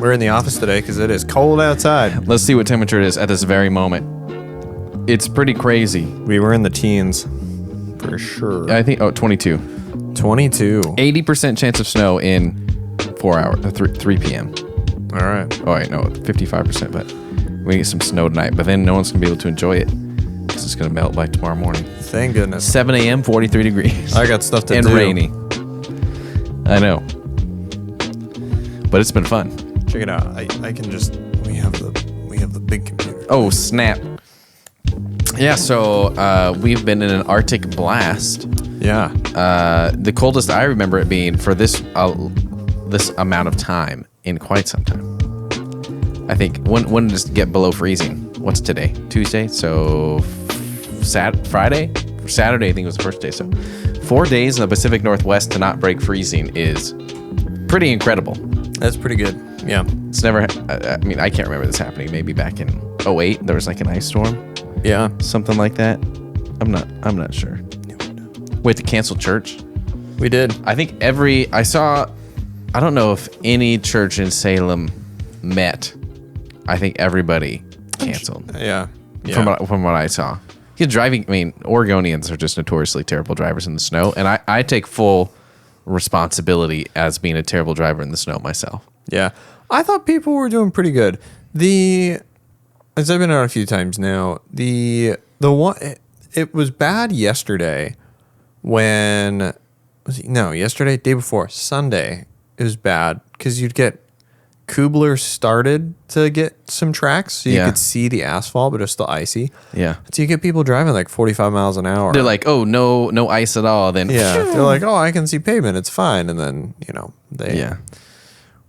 We're in the office today because it is cold outside. Let's see what temperature it is at this very moment. It's pretty crazy. We were in the teens, for sure. I think, 22. 22. 80% chance of snow in 4 hours, 3 p.m. All right. Oh, wait, no, 55%, but we get some snow tonight, but then no one's going to be able to enjoy it because it's going to melt by tomorrow morning. Thank goodness. 7 a.m., 43 degrees. I got stuff to and do. And rainy. I know. But it's been fun. Check it out. I can just, we have the big computer. Oh, snap. Yeah, so we've been in an Arctic blast. Yeah. The coldest I remember it being for this amount of time in quite some time. I think when does it get below freezing? What's today? Tuesday? So Friday? Saturday, I think was the first day. So 4 days in the Pacific Northwest to not break freezing is pretty incredible. That's pretty good. Yeah. It's never, I mean, I can't remember this happening. Maybe back in 2008, there was like an ice storm. Yeah. Something like that. I'm not sure. We had to cancel church. We did. I think I don't know if any church in Salem met. I think everybody canceled. Yeah. From what I saw. He's driving, I mean, Oregonians are just notoriously terrible drivers in the snow, and I take full responsibility as being a terrible driver in the snow myself. Yeah. I thought people were doing pretty good. As I've been out a few times now, the one, it was bad yesterday yesterday, day before, Sunday, it was bad because you'd get Kubler started to get some tracks so you could see the asphalt, but it was still icy. Yeah. So you get people driving like 45 miles an hour. They're like, oh, no ice at all. Then they're like, oh, I can see pavement. It's fine. And then,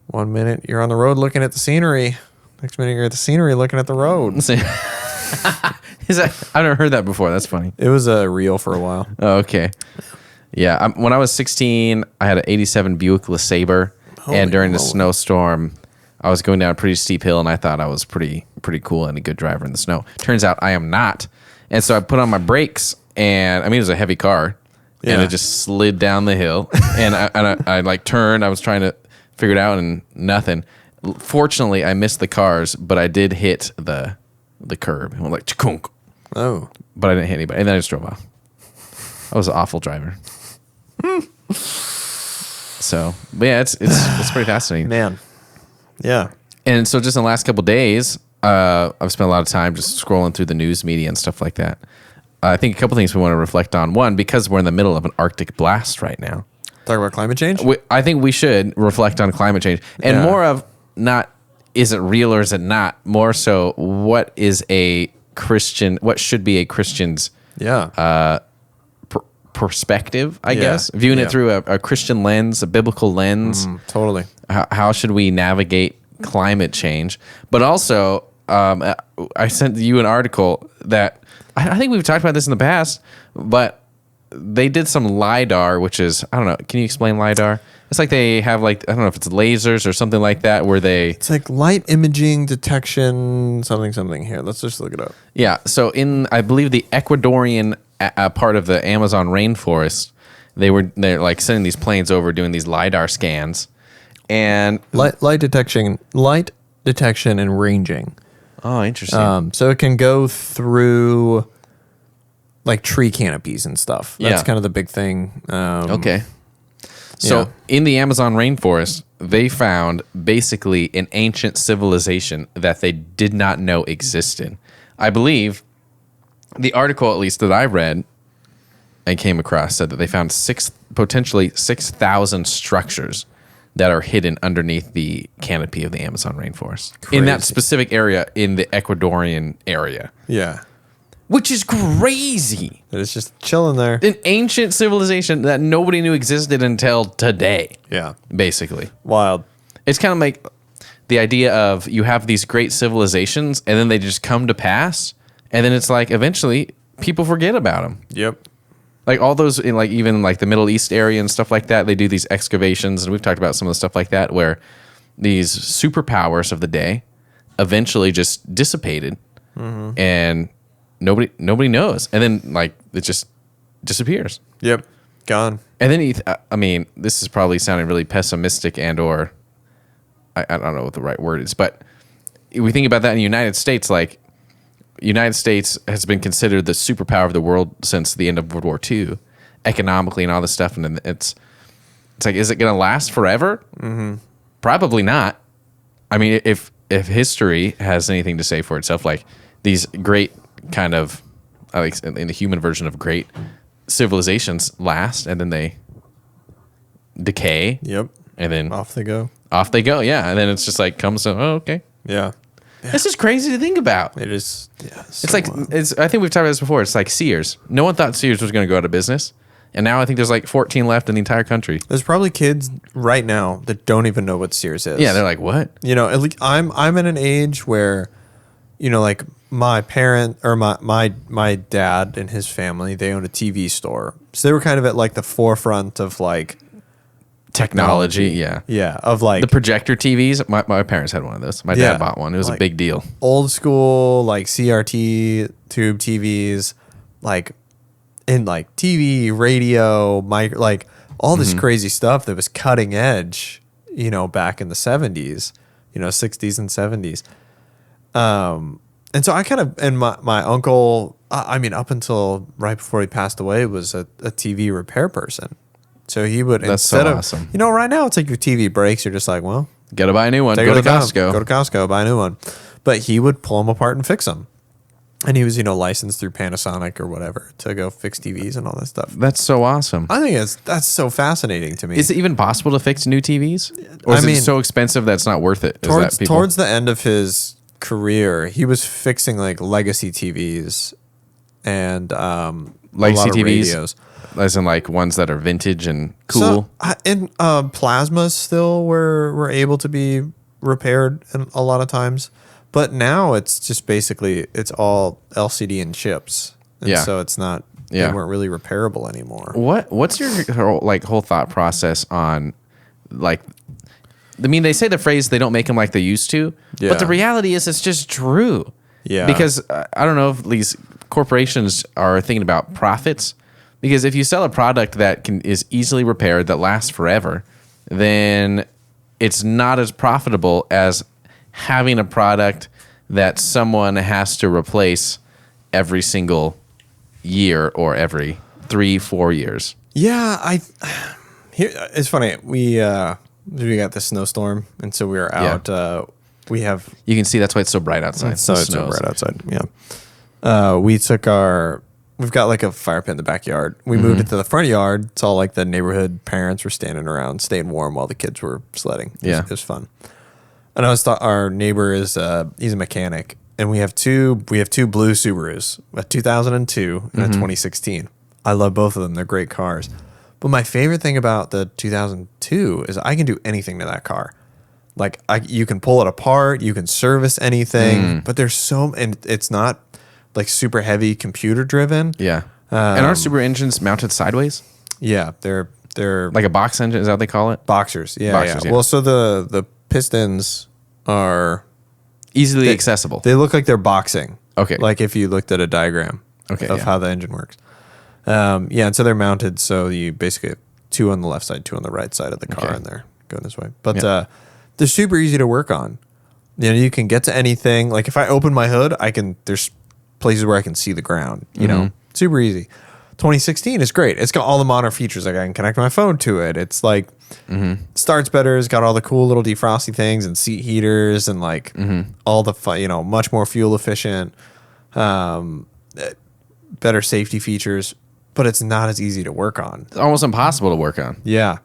1 minute you're on the road looking at the scenery. Next minute you're at the scenery looking at the road. I've never heard that before. That's funny. It was real for a while. Oh, okay. Yeah. When I was 16, I had an 87 Buick LeSabre. And during the snowstorm, I was going down a pretty steep hill, and I thought I was pretty cool and a good driver in the snow. Turns out I am not. And so I put on my brakes, and I mean, it was a heavy car, and it just slid down the hill. And I like turned. I was trying to figure it out, and nothing. Fortunately, I missed the cars, but I did hit the curb. It went like chunk. Oh. But I didn't hit anybody. And then I just drove off. I was an awful driver. So, but yeah, it's pretty fascinating. Man. Yeah. And so just in the last couple of days, I've spent a lot of time just scrolling through the news media and stuff like that. I think a couple things we want to reflect on. One, because we're in the middle of an Arctic blast right now. Talk about climate change? I think we should reflect on climate change. And more of not, is it real or is it not? More so, what should be a Christian's perspective, I guess? Viewing it through a Christian lens, a biblical lens. Totally. How should we navigate climate change? But also, I sent you an article that, I think we've talked about this in the past, but they did some LiDAR, which is, I don't know, can you explain LiDAR? It's like they have I don't know if it's lasers or something like that where it's like light imaging detection, something here. Let's just look it up. Yeah. So I believe the Ecuadorian part of the Amazon rainforest, they're like sending these planes over doing these LiDAR scans and light detection and ranging. Oh, interesting. So it can go through like tree canopies and stuff. That's kind of the big thing. Okay. So in the Amazon rainforest, they found basically an ancient civilization that they did not know existed. I believe the article, at least that I read and came across, said that they found potentially 6,000 structures that are hidden underneath the canopy of the Amazon rainforest. Crazy. In that specific area, in the Ecuadorian area. Yeah. Which is crazy. It's just chilling there. An ancient civilization that nobody knew existed until today. Yeah. Basically. Wild. It's kind of like the idea of you have these great civilizations and then they just come to pass. And then it's like eventually people forget about them. Yep. Like all those in even the Middle East area and stuff like that, they do these excavations. And we've talked about some of the stuff like that where these superpowers of the day eventually just dissipated. Mm-hmm. And nobody knows, and then it just disappears. Yep, gone. And then this is probably sounding really pessimistic and or I don't know what the right word is, but we think about that in the United States, like United States has been considered the superpower of the world since the end of World War II, economically and all this stuff. And it's like, is it going to last forever? Mm-hmm. Probably not. I mean, if history has anything to say for itself, like these great kind of, like in the human version of great civilizations last and then they decay. Yep. And then off they go. Yeah. And then it's just like comes, okay. Yeah. This is crazy to think about. It is. Yeah. It's like, I think we've talked about this before. It's like Sears. No one thought Sears was going to go out of business. And now I think there's like 14 left in the entire country. There's probably kids right now that don't even know what Sears is. Yeah. They're like, what? You know, at least I'm in an age where, you know, like my parent or my dad and his family, they owned a TV store. So they were kind of at like the forefront of like technology. Yeah. Yeah. Of like the projector TVs. My parents had one of those. My dad bought one. It was like a big deal. Old school, like CRT tube TVs, like in like TV, radio, mic, like all this crazy stuff that was cutting edge, you know, back in the 70s, you know, 60s and 70s. And so I kind of, and my uncle, I mean, up until right before he passed away, was a TV repair person. So he would, that's instead so of, awesome. you know, right now it's like your TV breaks, you're just like, well, got to buy a new one. Go to Costco. Go to Costco, buy a new one. But he would pull them apart and fix them. And he was, you know, licensed through Panasonic or whatever to go fix TVs and all that stuff. That's so awesome. I think that's so fascinating to me. Is it even possible to fix new TVs? Or is it so expensive that it's not worth it? Towards the end of his career, he was fixing like legacy TVs and legacy TVs, radios. As in like ones that are vintage and cool. So, and plasmas still were able to be repaired a lot of times. But now it's just basically, it's all LCD and chips. And so it's not, they weren't really repairable anymore. What's your whole thought process on, like, I mean, they say the phrase, they don't make them like they used to. Yeah. But the reality is it's just true. Yeah. Because I don't know if these corporations are thinking about profits. Because if you sell a product that is easily repaired, that lasts forever, then it's not as profitable as having a product that someone has to replace every single year or every 3-4 years. Yeah, it's funny. We got the snowstorm, and so we were out. Yeah. You can see that's why it's so bright outside. It's so bright outside. Yeah. We've got like a fire pit in the backyard. We moved it to the front yard. It's all like the neighborhood parents were standing around, staying warm while the kids were sledding. It was fun. And our neighbor is he's a mechanic, and we have two blue Subarus, a 2002 and a 2016. I love both of them; they're great cars. But my favorite thing about the 2002 is I can do anything to that car. Like you can pull it apart, you can service anything, but and it's not like super heavy computer driven. Yeah, and our Subaru engines mounted sideways. Yeah, they're like a box engine. Is that what they call it? Boxers. Yeah. Well, so the pistons are easily accessible. They look like they're boxing. Okay. Like if you looked at a diagram of how the engine works. And so they're mounted so you basically have two on the left side, two on the right side of the car, and they're going this way. But they're super easy to work on. You know, you can get to anything. Like if I open my hood, there's places where I can see the ground, you know, super easy. 2016 is great. It's got all the modern features. Like I can connect my phone to it. It's like starts better. It's got all the cool little defrosty things and seat heaters and like all the much more fuel efficient, better safety features. But it's not as easy to work on. It's almost impossible to work on. Yeah.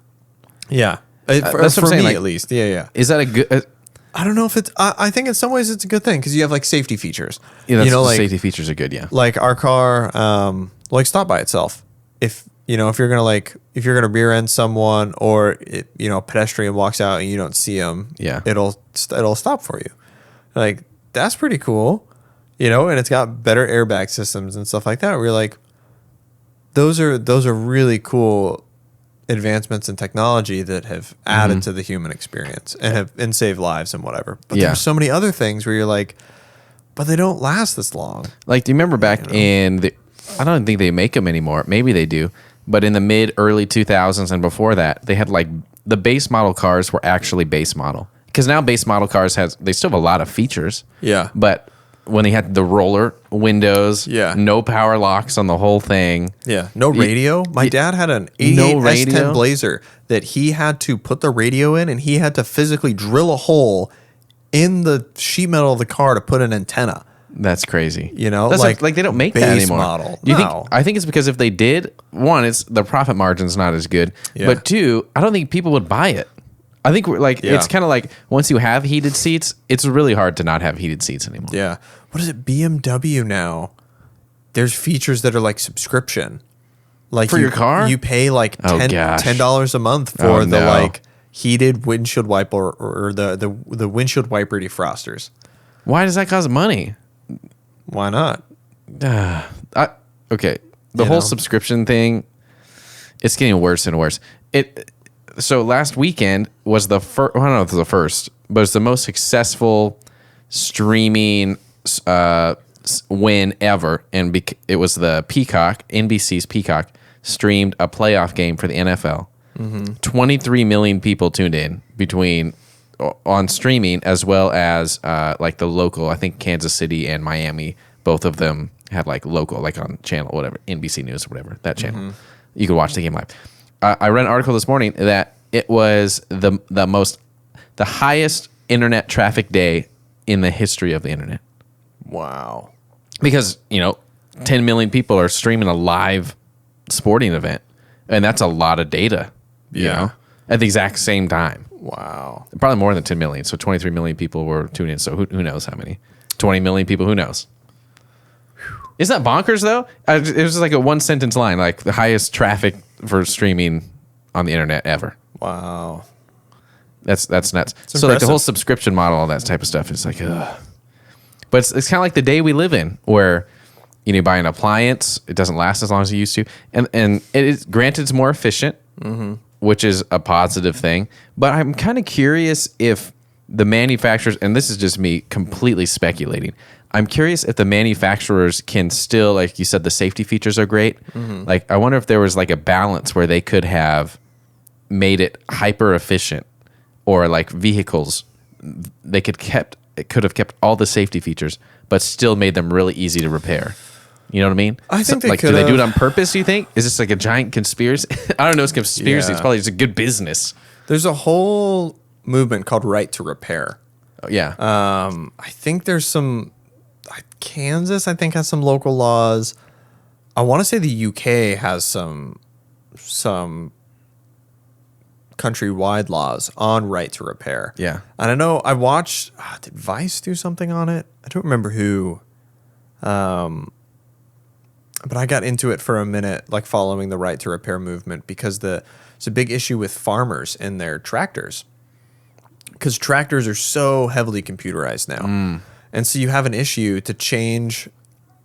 That's what I'm saying, me like, at least. Yeah. Is that a good? I don't know if it's. I think in some ways it's a good thing because you have like safety features. Yeah, like safety features are good. Yeah. Like our car, stop by itself. If you're gonna rear end someone or a pedestrian walks out and you don't see them, it'll stop for you. Like that's pretty cool, and it's got better airbag systems and stuff like that. Where you're like, those are really cool advancements in technology that have added to the human experience and saved lives and whatever. But there's so many other things where you're like, but they don't last this long. Like, do you remember back in the? I don't think they make them anymore. Maybe they do. But in the early 2000s and before that, they had like the base model cars were actually base model. because now base model cars they still have a lot of features. Yeah. But when they had the roller windows, Yeah. no power locks on the whole thing. Yeah. No radio. My dad had an 88 No radio? S10 Blazer that he had to put the radio in, and he had to physically drill a hole in the sheet metal of the car to put an antenna. That's crazy. You know, That's like they don't make that base anymore. model. Do you No. think? I think it's because if they did, one, it's the profit margin's not as good. Yeah. But two, I don't think people would buy it. I think it's kind of like once you have heated seats, it's really hard to not have heated seats anymore. Yeah. What is it? BMW now. There's features that are like subscription. Like For your car? You pay like $10 a month for the like heated windshield wiper or the windshield wiper defrosters. Why does that cost money? Why not? Okay. The whole subscription thing, it's getting worse and worse. So last weekend was the first, I don't know if it was the first, but it's the most successful streaming win ever. And it was the Peacock, NBC's Peacock, streamed a playoff game for the NFL. 23 million people tuned in on streaming, as well as like the local, I think Kansas City and Miami, both of them had like local, like on channel, whatever, NBC News or whatever, that channel. You could watch the game live. I read an article this morning that it was the highest internet traffic day in the history of the internet. Wow. Because, 10 million people are streaming a live sporting event, and that's a lot of data, you know, at the exact same time. Wow. Probably more than 10 million. So 23 million people were tuning in. So who knows how many? 20 million people, who knows? Isn't that bonkers, though? It was just like a one sentence line, like the highest traffic for streaming on the internet ever. Wow. That's nuts. It's So like the whole impressive. subscription model, all that type of stuff is like, ugh. But it's kind of like the day we live in, where you buy an appliance, it doesn't last as long as it used to, and it is, granted, it's more efficient, which is a positive thing. But I'm kind of curious if the manufacturers, and this is just me completely speculating, I'm curious if the manufacturers can still, like you said, the safety features are great. Like, I wonder if there was like a balance where they could have made it hyper efficient, or like vehicles, they could have kept all the safety features, but still made them really easy to repair. You know what I mean? I think they like, could do they do it have. on purpose, do you think? Is this like a giant conspiracy? I don't know, it's conspiracy. Yeah. It's probably just a good business. There's a whole movement called Right to Repair. Yeah. I think there's some Kansas, I think, has some local laws. I want to say the UK has some countrywide laws on right to repair. Yeah. And I know I watched, did Vice do something on it? I don't remember who. But I got into it for a minute, like following the right to repair movement, because it's a big issue with farmers and their tractors. Because tractors are so heavily computerized now. And so you have an issue to change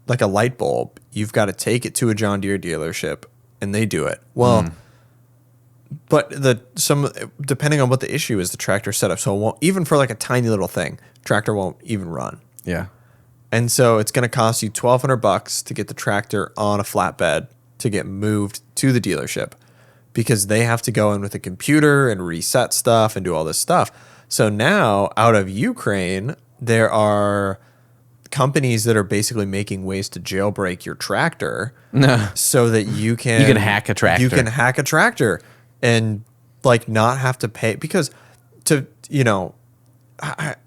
like a light bulb. You've got to take it to a John Deere dealership and they do it. Well, but depending on what the issue is, the tractor setup. So it won't, even for like a tiny little thing, tractor won't even run. Yeah. And so it's going to cost you $1,200 to get the tractor on a flatbed to get moved to the dealership, because they have to go in with a computer and reset stuff and do all this stuff. So now out of Ukraine, there are companies that are basically making ways to jailbreak your tractor so that you can hack a tractor. You can hack a tractor and like not have to pay, because I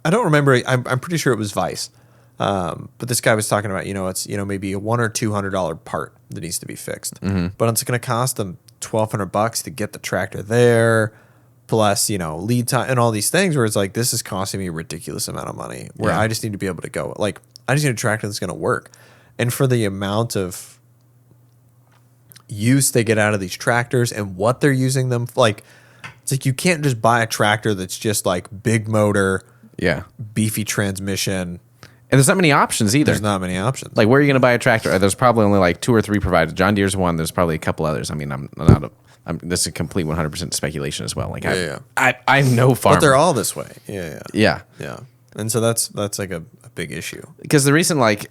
don't remember. I'm pretty sure it was Vice. But this guy was talking about, it's, maybe a $100 or $200 part that needs to be fixed, but it's going to cost them $1,200 to get the tractor there, plus, lead time and all these things, where it's like, this is costing me a ridiculous amount of money, where I just need to be able to go, like, I just need a tractor that's going to work. And for the amount of use they get out of these tractors and what they're using them, like, it's like, you can't just buy a tractor that's just like big motor, beefy transmission. And there's not many options either. There's not many options. Like, where are you going to buy a tractor? There's probably only like 2 or 3 providers. John Deere's one. There's probably a couple others. I mean, this is a complete 100% speculation as well. Like, I'm no farmer. But they're all this way. Yeah. And so that's like a big issue. Because the reason, like,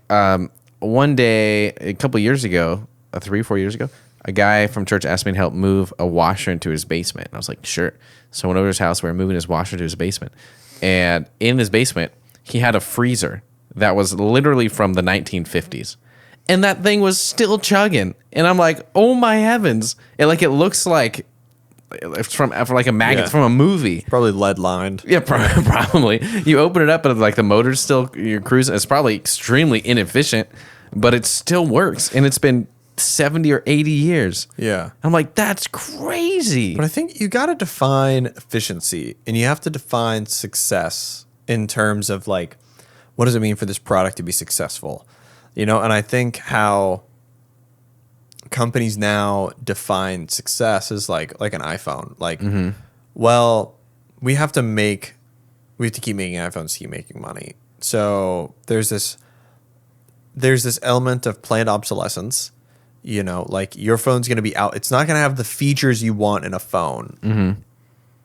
one day, a couple years ago, 3 or 4 years ago, a guy from church asked me to help move a washer into his basement. And I was like, sure. So I went over to his house. We were moving his washer to his basement. and in his basement, he had a freezer that was literally from the 1950s. And that thing was still chugging. And I'm like, oh my heavens. It looks like it's from like a magnet, Yeah. from a movie. Probably lead lined. Yeah, probably. You open it up and like the motor's still, you're cruising. It's probably extremely inefficient, but it still works. And it's been 70 or 80 years. Yeah. I'm like, that's crazy. But I think you got to define efficiency, and you have to define success in terms of like, what does it mean for this product to be successful? You know, and I think how companies now define success is like an iPhone. Like, well, we have to keep making iPhones to keep making money. So there's this element of planned obsolescence. You know, like your phone's going to be out. It's not going to have the features you want in a phone.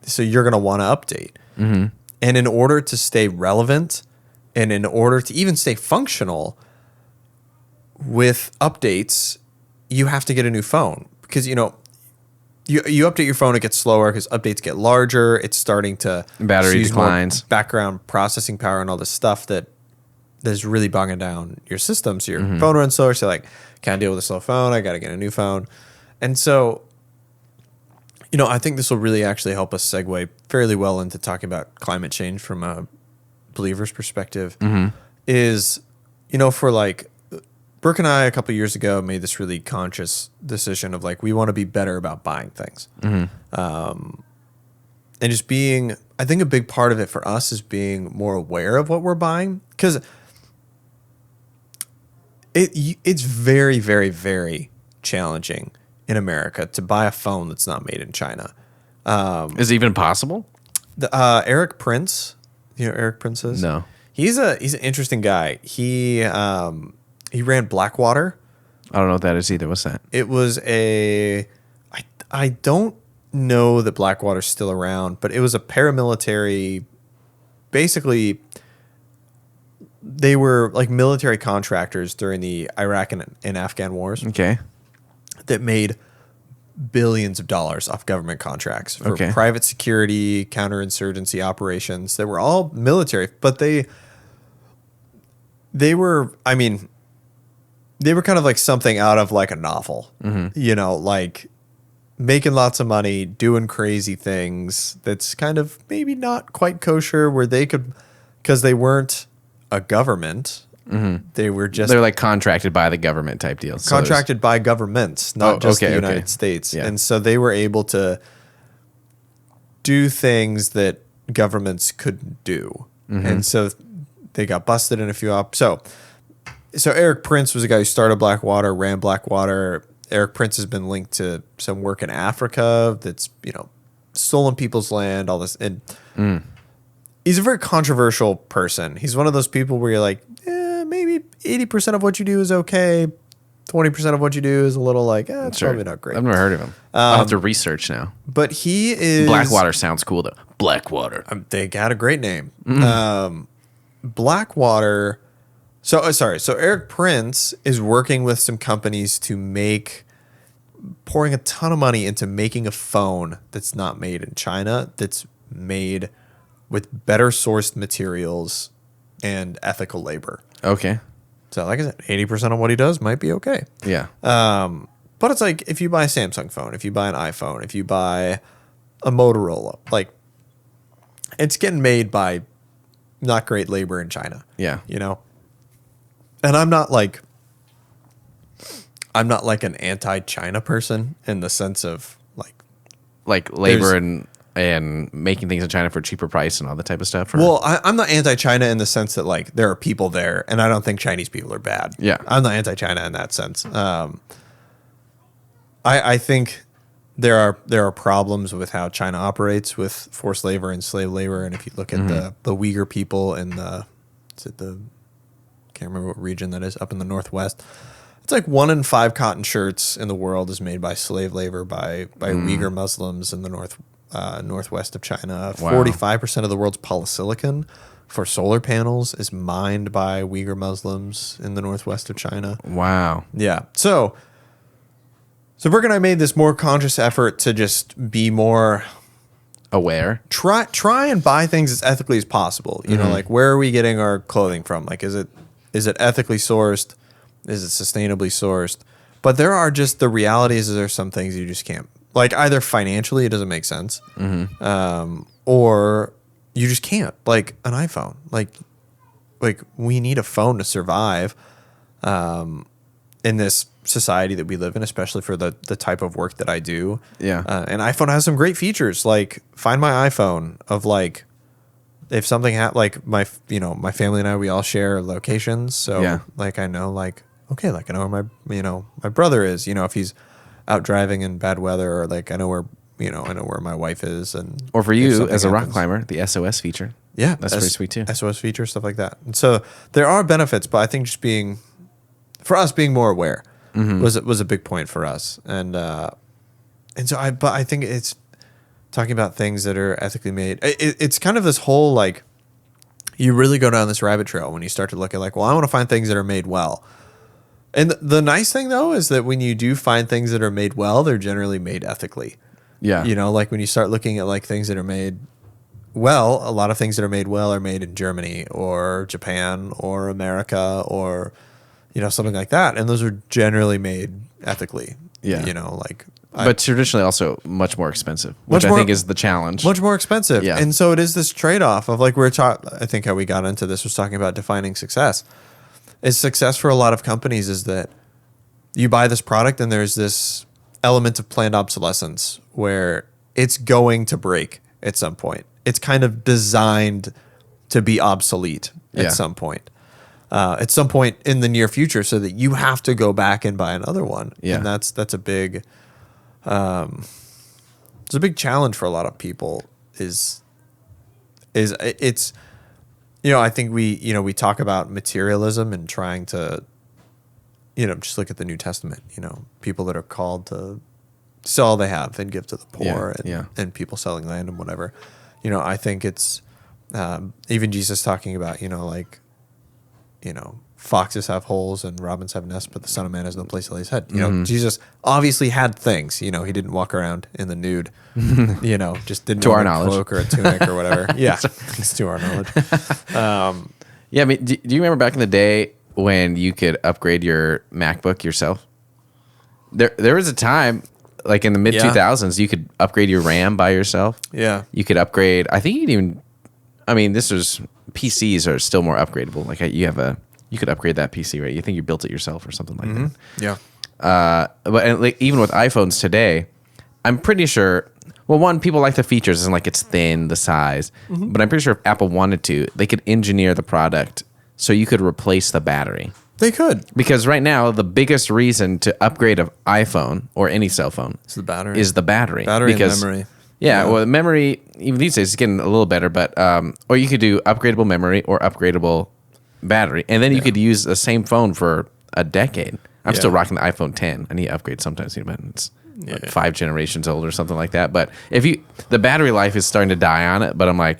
So you're going to want to update. And in order to stay relevant and in order to even stay functional with updates, you have to get a new phone because, you know, you update your phone, it gets slower because updates get larger. It's starting to battery declines, background processing power, and all this stuff that's really bogging down your system. So your phone runs slower. So like, can't deal with a slow phone. I got to get a new phone. And so, you know, I think this will really actually help us segue fairly well into talking about climate change from a believer's perspective. Is, you know, for like, Brooke and I a couple of years ago made this really conscious decision of like, we want to be better about buying things. And just being, I think a big part of it for us is being more aware of what we're buying. Because it's very, very, very challenging in America to buy a phone that's not made in China. Is it even possible? Eric Prince, you know who Eric Prince is? No. He's an interesting guy. He ran Blackwater. I don't know what that is either. What's that? It was I don't know that Blackwater's still around, but it was a paramilitary. Basically, they were like military contractors during the Iraq and Afghan wars. Okay. That made billions of dollars off government contracts for private security, counterinsurgency operations. They were all military, but they were, I mean, they were kind of like something out of like a novel, you know, like making lots of money, doing crazy things that's kind of maybe not quite kosher, where they could, because they weren't a government. They're like contracted by the government type deals. Contracted by governments, not just the United States. Yeah. And so they were able to do things that governments couldn't do. And so they got busted in a few So Eric Prince was a guy who started Blackwater, ran Blackwater. Eric Prince has been linked to some work in Africa that's, you know, stolen people's land, all this. And he's a very controversial person. He's one of those people where you're like, maybe 80% of what you do is okay. 20% of what you do is a little like, it's probably not great. I've never heard of him. I'll have to research now. But he is... Blackwater sounds cool, though. Blackwater. They got a great name. Blackwater... So Eric Prince is working with some companies to pouring a ton of money into making a phone that's not made in China, that's made with better sourced materials and ethical labor. Okay. So like I said, 80% of what he does might be okay. Yeah. But it's like if you buy a Samsung phone, if you buy an iPhone, if you buy a Motorola, like it's getting made by not great labor in China. Yeah. You know? And I'm not like an anti-China person in the sense of like labor and making things in China for a cheaper price and all that type of stuff. Well, I'm not anti-China in the sense that like there are people there, and I don't think Chinese people are bad. Yeah, I'm not anti-China in that sense. I think there are problems with how China operates with forced labor and slave labor, and if you look at the Uyghur people in can't remember what region that is, up in the Northwest. It's like 1 in 5 cotton shirts in the world is made by slave labor by Uyghur Muslims in the northwest of China. Wow. 45% of the world's polysilicon for solar panels is mined by Uyghur Muslims in the northwest of China. Wow. Yeah. So Brooke and I made this more conscious effort to just be more aware. Try and buy things as ethically as possible. You know, like where are we getting our clothing from? Like, is it ethically sourced? Is it sustainably sourced? But there are just the realities is there's some things you just can't, like either financially it doesn't make sense, or you just can't. Like an iPhone, like we need a phone to survive in this society that we live in, especially for the type of work that I do. Yeah. And iPhone has some great features, like Find My iPhone of like, if something like my family and I, we all share locations. So like, I know like, okay, like I know where my brother is, if he's out driving in bad weather, or like I know where my wife is. And or for you as a rock climber, the SOS feature. Yeah. That's pretty sweet too. SOS feature, stuff like that. And so there are benefits, but I think just being more aware was a big point for us. And so I think it's talking about things that are ethically made. It's kind of this whole, like, you really go down this rabbit trail when you start to look at like, well, I want to find things that are made well. And the nice thing though is that when you do find things that are made well, they're generally made ethically. Yeah. Like when you start looking at like things that are made well, a lot of things that are made well are made in Germany or Japan or America or something like that, and those are generally made ethically. Yeah. But traditionally also much more expensive, which I think is the challenge. Much more expensive. Yeah. And so it is this trade-off of like I think how we got into this was talking about defining success. Is success for a lot of companies is that you buy this product and there's this element of planned obsolescence where it's going to break at some point. It's kind of designed to be obsolete at some point. At some point in the near future, so that you have to go back and buy another one. Yeah. And that's a big it's a big challenge for a lot of people. I think we talk about materialism and trying to just look at the New Testament, people that are called to sell all they have and give to the poor and people selling land and whatever. I think it's even Jesus talking about, foxes have holes and robins have nests, but the Son of Man has no place to lay his head. Jesus obviously had things. He didn't walk around in the nude. Just didn't to our wear a knowledge, cloak or a tunic or whatever. Yeah, it's to our knowledge. Yeah, I mean, do you remember back in the day when you could upgrade your MacBook yourself? There was a time, like in the mid 2000s, you could upgrade your RAM by yourself. Yeah, you could upgrade. I think this was PCs are still more upgradable. Like you could upgrade that PC, right? You think you built it yourself or something like that. Yeah. But even with iPhones today, I'm pretty sure. Well, one, people like the features and like it's thin, the size. But I'm pretty sure if Apple wanted to, they could engineer the product so you could replace the battery. They could. Because right now, the biggest reason to upgrade an iPhone or any cell phone is the battery. Battery and memory. Yeah, well, memory, even these days, is getting a little better. But or you could do upgradable memory or upgradable battery. And then you could use the same phone for a decade. I'm still rocking the iPhone 10. I need to upgrade sometimes, but it's like 5 generations old or something like that. But the battery life is starting to die on it. But I'm like,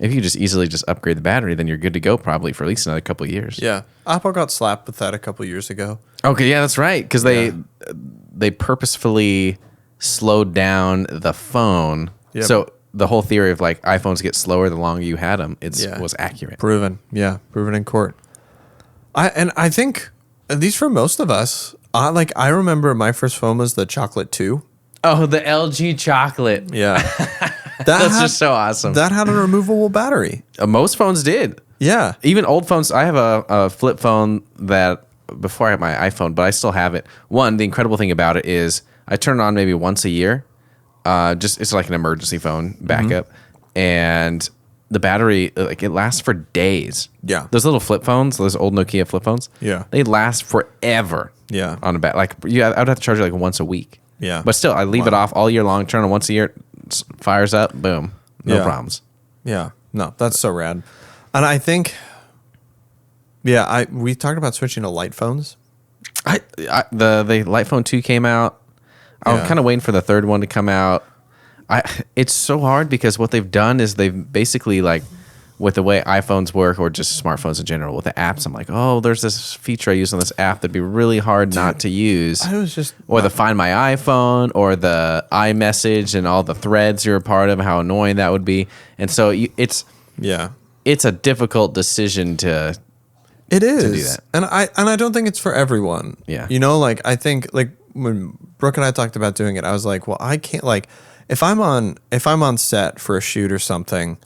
if you just easily just upgrade the battery, then you're good to go probably for at least another couple of years. Yeah. Apple got slapped with that a couple of years ago. Okay, yeah, that's right. Because they purposefully slowed down the phone. Yep. So the whole theory of like iPhones get slower the longer you had them, was accurate. Proven in court. I think, at least for most of us, I remember my first phone was the Chocolate 2. Oh, the LG Chocolate. Yeah. That's just so awesome. That had a removable battery. Most phones did. Yeah. Even old phones. I have a flip phone that before I had my iPhone, but I still have it. One, the incredible thing about it is I turn it on maybe once a year. It's like an emergency phone backup. And the battery, like it lasts for days. Yeah. Those little flip phones, those old Nokia flip phones. Yeah. They last forever. Yeah. On a I would have to charge it like once a week. Yeah. But still, I leave it off all year long, turn it once a year, fires up, boom. No problems. Yeah. No, that's so rad. And I think, we talked about switching to light phones. The Light Phone 2 came out. I was kind of waiting for the third one to come out. It's so hard because what they've done is they've basically like with the way iPhones work or just smartphones in general with the apps, I'm like, oh, there's this feature I use on this app that'd be really hard not to use. I was just or the Find My iPhone or the iMessage and all the threads you're a part of, how annoying that would be. And so it's a difficult decision to It is. to do that. And I don't think it's for everyone. Yeah. You know, like I think like when Brooke and I talked about doing it, I was like, well, I can't like if I'm on set for a shoot or something,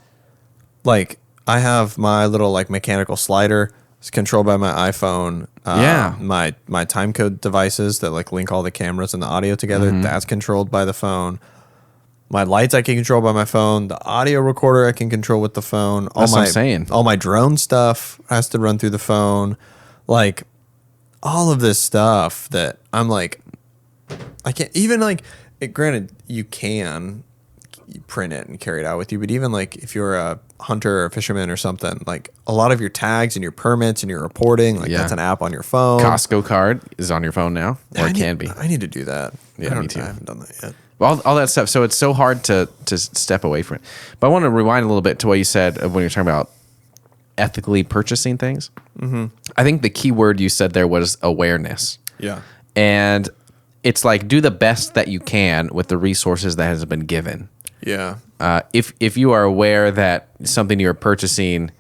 like I have my little like mechanical slider. It's controlled by my iPhone. My time code devices that like link all the cameras and the audio together, that's controlled by the phone. My lights I can control by my phone. The audio recorder I can control with the phone. That's what I'm saying. All my drone stuff has to run through the phone. Like all of this stuff that I'm like, I can't even like. Granted, you can print it and carry it out with you, but even like if you're a hunter or a fisherman or something, like a lot of your tags and your permits and your reporting, like that's an app on your phone. Costco card is on your phone now, or it can be. I need to do that. Yeah, me too. I haven't done that yet. All that stuff. So it's so hard to step away from it. But I want to rewind a little bit to what you said when you're talking about ethically purchasing things. Mm-hmm. I think the key word you said there was awareness. Yeah. And it's like do the best that you can with the resources that has been given. Yeah. If you are aware that something you're purchasing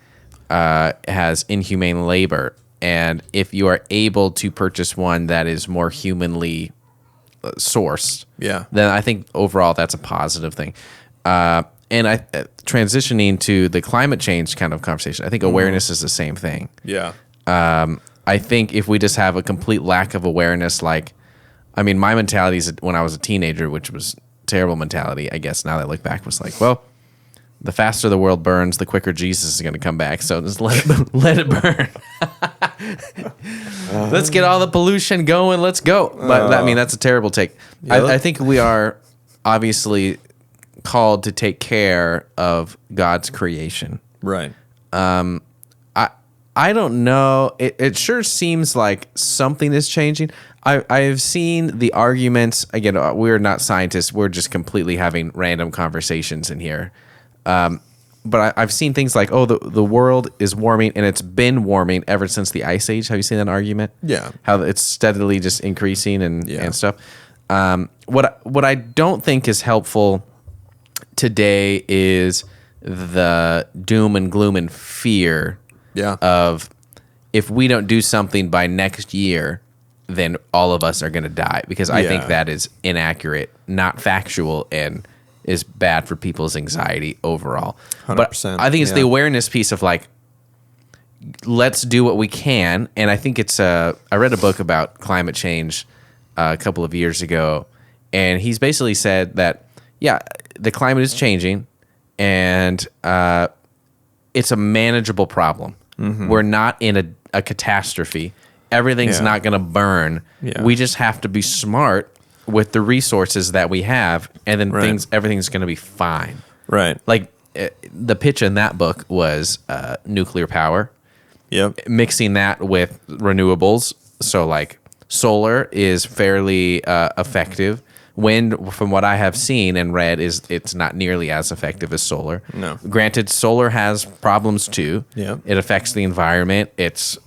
has inhumane labor, and if you are able to purchase one that is more humanly sourced, then I think overall that's a positive thing. And transitioning to the climate change kind of conversation, I think awareness is the same thing. Yeah. I think if we just have a complete lack of awareness, like, I mean, my mentality is when I was a teenager, which was terrible mentality, I guess now that I look back, was like, well, the faster the world burns, the quicker Jesus is going to come back. So just let it burn. Let's get all the pollution going. Let's go. But I mean, that's a terrible take. Yeah, I think we are obviously called to take care of God's creation. Right. I don't know. It sure seems like something is changing. I've seen the arguments. Again, we're not scientists. We're just completely having random conversations in here. But I've seen things like, oh, the world is warming, and it's been warming ever since the Ice Age. Have you seen that argument? Yeah. How it's steadily just increasing and stuff. What I don't think is helpful today is the doom and gloom and fear of if we don't do something by next year, then all of us are going to die. Because I think that is inaccurate, not factual, and is bad for people's anxiety overall. 100%. But I think it's the awareness piece of like, let's do what we can. And I think it's I read a book about climate change a couple of years ago, and he's basically said that, the climate is changing, and it's a manageable problem. Mm-hmm. We're not in a catastrophe. Everything's not going to burn. Yeah. We just have to be smart with the resources that we have, and then everything's going to be fine. Right. Like the pitch in that book was nuclear power. Yep. Mixing that with renewables. So like solar is fairly effective. Wind, from what I have seen and read, it's not nearly as effective as solar. No. Granted, solar has problems too. Yeah. It affects the environment. It's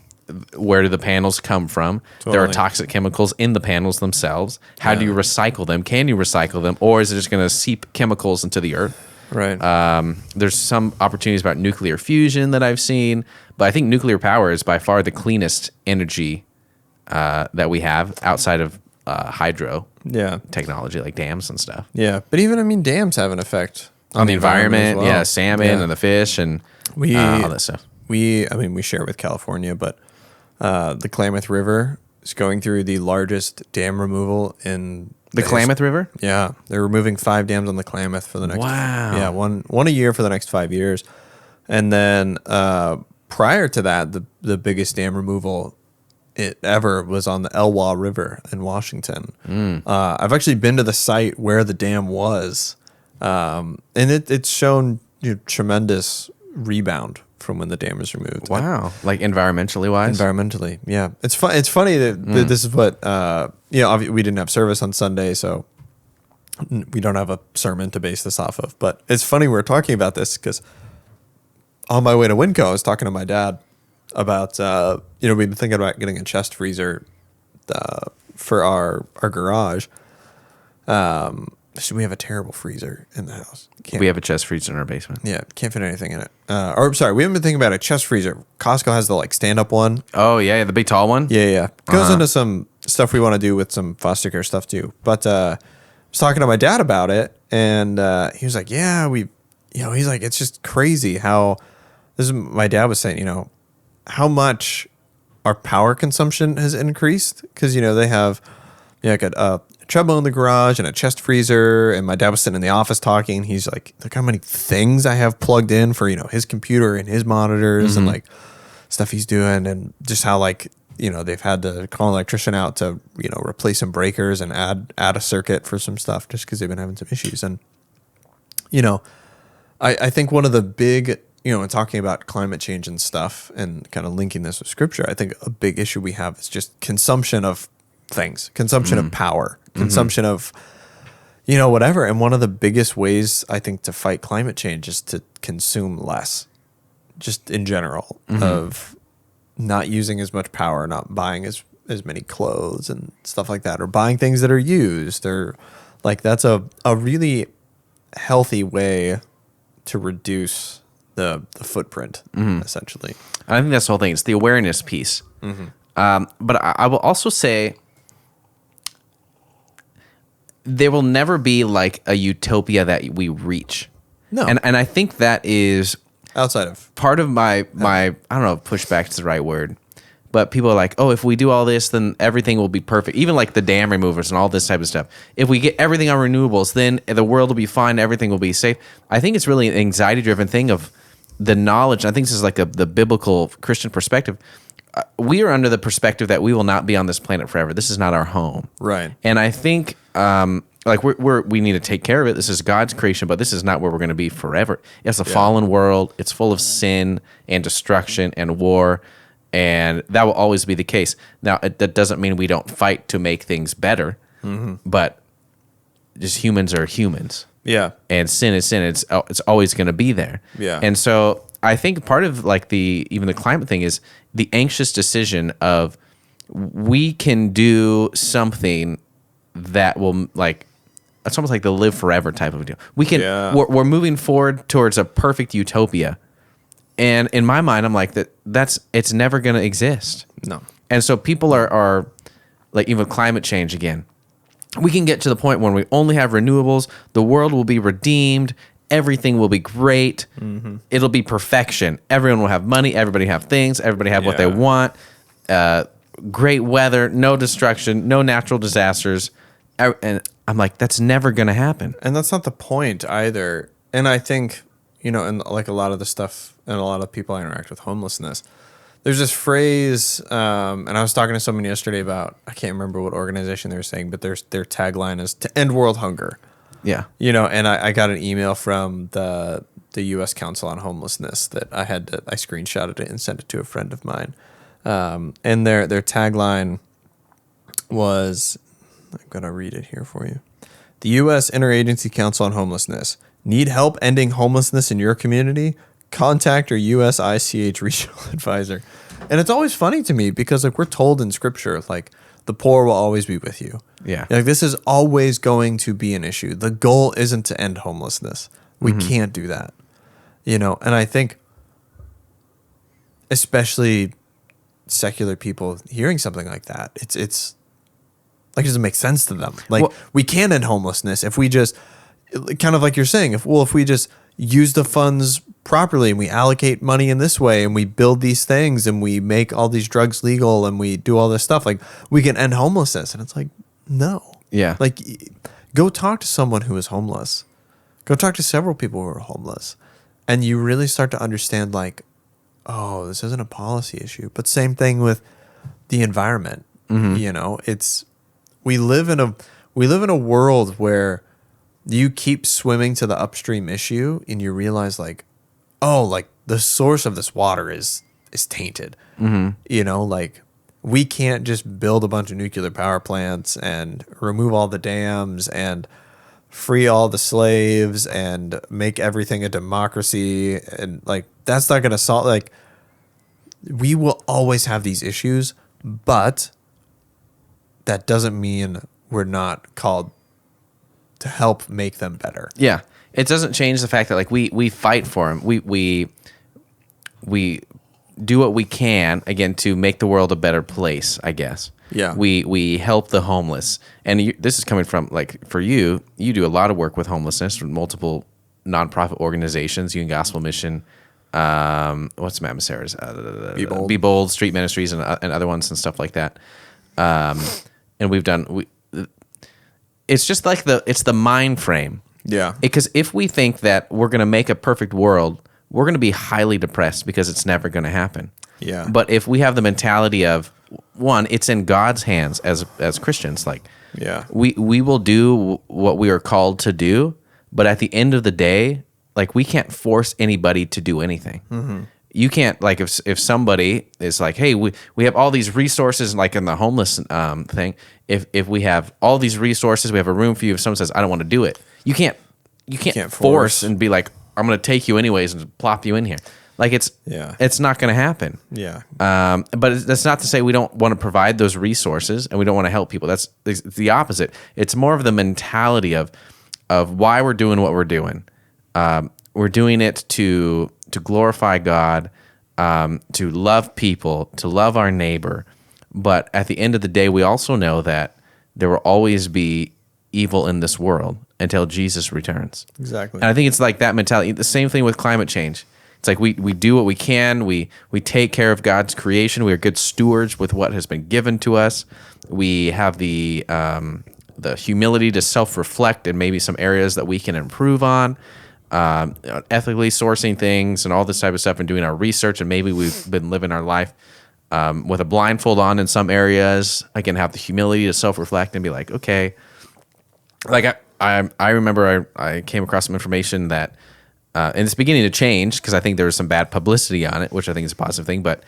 where do the panels come from? Totally. There are toxic chemicals in the panels themselves. How do you recycle them? Can you recycle them? Or is it just going to seep chemicals into the earth? Right. There's some opportunities about nuclear fusion that I've seen, but I think nuclear power is by far the cleanest energy that we have outside of hydro technology, like dams and stuff. Yeah, but even, dams have an effect on the environment. Well. Salmon and the fish and all that stuff. We share with California, but the Klamath River is going through the largest dam removal in the Klamath River. Yeah, they're removing 5 dams on the Klamath for the next. Wow. Yeah, one a year for the next 5 years, and then prior to that, the biggest dam removal it ever was on the Elwha River in Washington. I've actually been to the site where the dam was, and it's shown tremendous rebound from when the dam was removed. Wow. Like environmentally wise? Environmentally, yeah. It's funny that this is what, we didn't have service on Sunday, so we don't have a sermon to base this off of. But it's funny we're talking about this because on my way to Winco, I was talking to my dad about, we've been thinking about getting a chest freezer for our garage. So we have a terrible freezer in the house. We have a chest freezer in our basement. Yeah, can't fit anything in it. Or sorry, we haven't been thinking about a chest freezer. Costco has the like stand-up one. Oh yeah, the big tall one. Yeah. Goes into some stuff we want to do with some foster care stuff too. But I was talking to my dad about it, and he was like, "Yeah, he's like, it's just crazy how my dad was saying, how much our power consumption has increased because they have like a treadmill in the garage and a chest freezer, and my dad was sitting in the office talking. He's like, look how many things I have plugged in for his computer and his monitors and like stuff he's doing, and just how like they've had to call an electrician out to replace some breakers and add a circuit for some stuff just because they've been having some issues. And I think one of the big in talking about climate change and stuff and kind of linking this with scripture, I think a big issue we have is just consumption of things, consumption of power, consumption of whatever. And one of the biggest ways I think to fight climate change is to consume less, just in general, of not using as much power, not buying as many clothes and stuff like that, or buying things that are used, or like that's a really healthy way to reduce the footprint, essentially. I think that's the whole thing. It's the awareness piece. But I will also say there will never be like a utopia that we reach. No. And I think that is outside of part of my I don't know if pushback is the right word, but people are like, oh, if we do all this, then everything will be perfect. Even like the dam removers and all this type of stuff. If we get everything on renewables, then the world will be fine. Everything will be safe. I think it's really an anxiety-driven thing of the knowledge. I think this is like the biblical Christian perspective. We are under the perspective that we will not be on this planet forever. This is not our home. Right. And I think like we need to take care of it. This is God's creation, but this is not where we're going to be forever. It's a fallen world. It's full of sin and destruction and war, and that will always be the case. Now, that doesn't mean we don't fight to make things better, but just humans are humans. Yeah. And sin is sin. It's always going to be there. Yeah. And so I think part of like even the climate thing is the anxious decision of we can do something that will like, it's almost like the live forever type of deal. We can, we're moving forward towards a perfect utopia. And in my mind, I'm like it's never going to exist. No. And so people are like, even climate change again, we can get to the point when we only have renewables, the world will be redeemed, everything will be great, it'll be perfection. Everyone will have money, everybody have things, everybody have what they want, great weather, no destruction, no natural disasters. And I'm like, that's never going to happen. And that's not the point either. And I think, and like a lot of the stuff and a lot of people I interact with, homelessness, there's this phrase, and I was talking to someone yesterday about, I can't remember what organization they were saying, but their tagline is to end world hunger. Yeah. And I got an email from the U.S. Council on Homelessness that I screenshotted it and sent it to a friend of mine. And their tagline was, I'm going to read it here for you. The U.S. Interagency Council on Homelessness. Need help ending homelessness in your community? Contact your USICH regional advisor. And it's always funny to me because like we're told in scripture, like the poor will always be with you. Yeah. Like this is always going to be an issue. The goal isn't to end homelessness. We can't do that. And I think especially secular people hearing something like that, it's like it doesn't make sense to them. Like we can end homelessness if we just kind of like you're saying, if we just use the funds properly and we allocate money in this way and we build these things and we make all these drugs legal and we do all this stuff, like we can end homelessness. And it's like, no. Yeah. Like go talk to someone who is homeless. Go talk to several people who are homeless. And you really start to understand like, oh, this isn't a policy issue. But same thing with the environment. It's we live in a world where you keep swimming to the upstream issue and you realize like, oh, like the source of this water is tainted. Like we can't just build a bunch of nuclear power plants and remove all the dams and free all the slaves and make everything a democracy, and like that's not going to solve, like, we will always have these issues, but that doesn't mean we're not called to help make them better. Yeah. It doesn't change the fact that like we fight for them. We do what we can, again, to make the world a better place, I guess. Yeah. We help the homeless. And this is coming from, like, for you do a lot of work with homelessness with multiple nonprofit organizations, Union Gospel Mission, what's Matt Masera's? Be Bold, Street Ministries, and other ones and stuff like that. And we've done, it's just like it's the mind frame. Yeah. Because if we think that we're going to make a perfect world, we're going to be highly depressed because it's never going to happen. Yeah. But if we have the mentality of, one, it's in God's hands as Christians, like, Yeah. we will do what we are called to do, but at the end of the day, like, we can't force anybody to do anything. Mm-hmm. You can't, like, if somebody is like, hey, we have all these resources, like in the homeless thing, if we have all these resources, we have a room for you, if someone says, I don't want to do it, you can't force and be like, I'm going to take you anyways and plop you in here. Like, it's not going to happen. Yeah. But that's not to say we don't want to provide those resources and we don't want to help people. That's the opposite. It's more of the mentality of why we're doing what we're doing. We're doing it to glorify God, to love people, to love our neighbor. But at the end of the day, we also know that there will always be evil in this world until Jesus returns. Exactly. And I think it's like that mentality. The same thing with climate change. It's like we do what we can. We take care of God's creation. We are good stewards with what has been given to us. We have the humility to self-reflect in maybe some areas that we can improve on, ethically sourcing things and all this type of stuff, and doing our research. And maybe we've been living our life with a blindfold on in some areas. I can have the humility to self-reflect and be like, okay, like I remember I came across some information that, and it's beginning to change because I think there was some bad publicity on it, which I think is a positive thing, but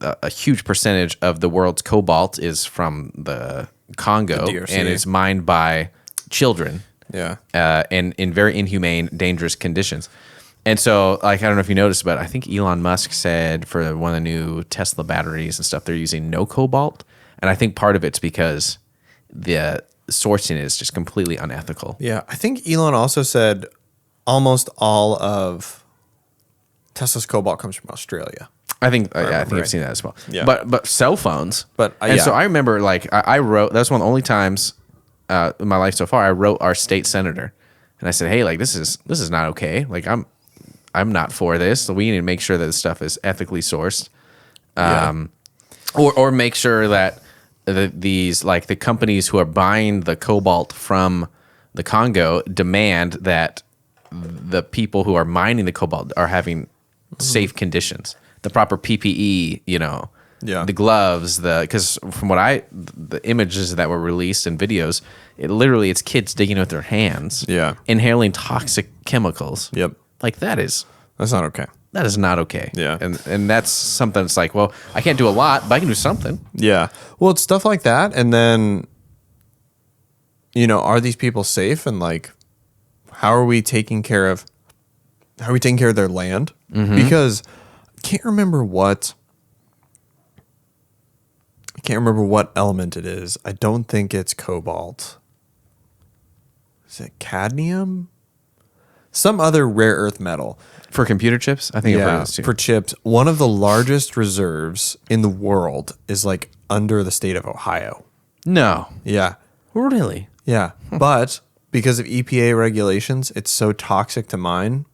a huge percentage of the world's cobalt is from the Congo, and it's mined by children. Yeah. And in very inhumane, dangerous conditions. And so, like, I don't know if you noticed, but I think Elon Musk said for one of the new Tesla batteries and stuff, they're using no cobalt. And I think part of it's because the sourcing is just completely unethical. Yeah. I think Elon also said almost all of Tesla's cobalt comes from Australia. I think I've seen that as well. Yeah. But cell phones. And so I remember, like, I wrote, that's one of the only times in my life so far, I wrote our state senator, and I said, hey, like, this is not okay. Like, I'm not for this. So we need to make sure that this stuff is ethically sourced, or make sure that these, like, the companies who are buying the cobalt from the Congo demand that the people who are mining the cobalt are having safe conditions, the proper PPE, the gloves, because from the images that were released in videos, it's kids digging with their hands, inhaling toxic chemicals. Yep. Like, that's not okay. That is not okay. Yeah. And that's something that's like, well, I can't do a lot, but I can do something. Yeah. Well, it's stuff like that. And then, are these people safe? And, like, how are we taking care of their land? Mm-hmm. Because I can't remember what element it is. I don't think it's cobalt. Is it cadmium? Some other rare earth metal. For computer chips? I think I've heard of this too. For chips. One of the largest reserves in the world is, like, under the state of Ohio. No. Yeah. Really? Yeah. But because of EPA regulations, it's so toxic to mine,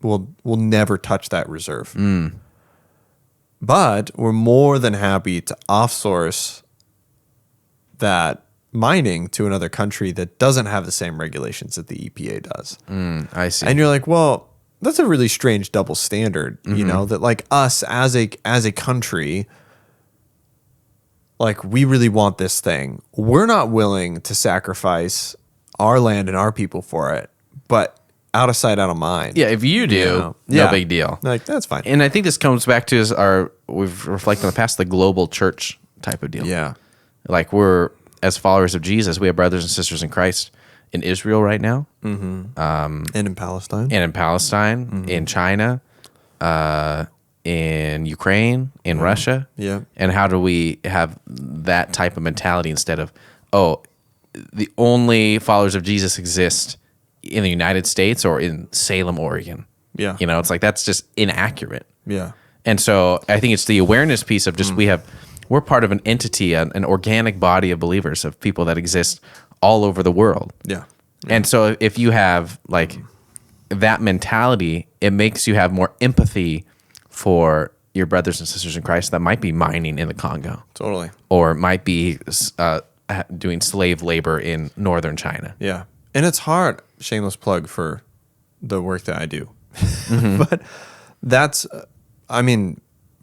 we'll never touch that reserve. Mm. But we're more than happy to offsource that mining to another country that doesn't have the same regulations that the EPA does. I see. And you're like, well, that's a really strange double standard, that, like, us as a country, like, we really want this thing. We're not willing to sacrifice our land and our people for it, but out of sight, out of mind. Yeah, if you do, no big deal. Like, that's fine. And I think this comes back to we've reflected on the past, the global church type of deal. Yeah. Like, we're, as followers of Jesus, we have brothers and sisters in Christ in Israel right now, And in Palestine. in China, in Ukraine, in Russia. Yeah. And how do we have that type of mentality instead of, oh, the only followers of Jesus exist in the United States or in Salem, Oregon? Yeah. You know, it's like that's just inaccurate. Yeah. And so I think it's the awareness piece of just we're part of an entity, an organic body of believers, of people that exist all over the world. Yeah. And so if you have like that mentality, it makes you have more empathy for your brothers and sisters in Christ that might be mining in the Congo. Totally. Or might be doing slave labor in northern China. Yeah. And it's hard, shameless plug for the work that I do. But that's,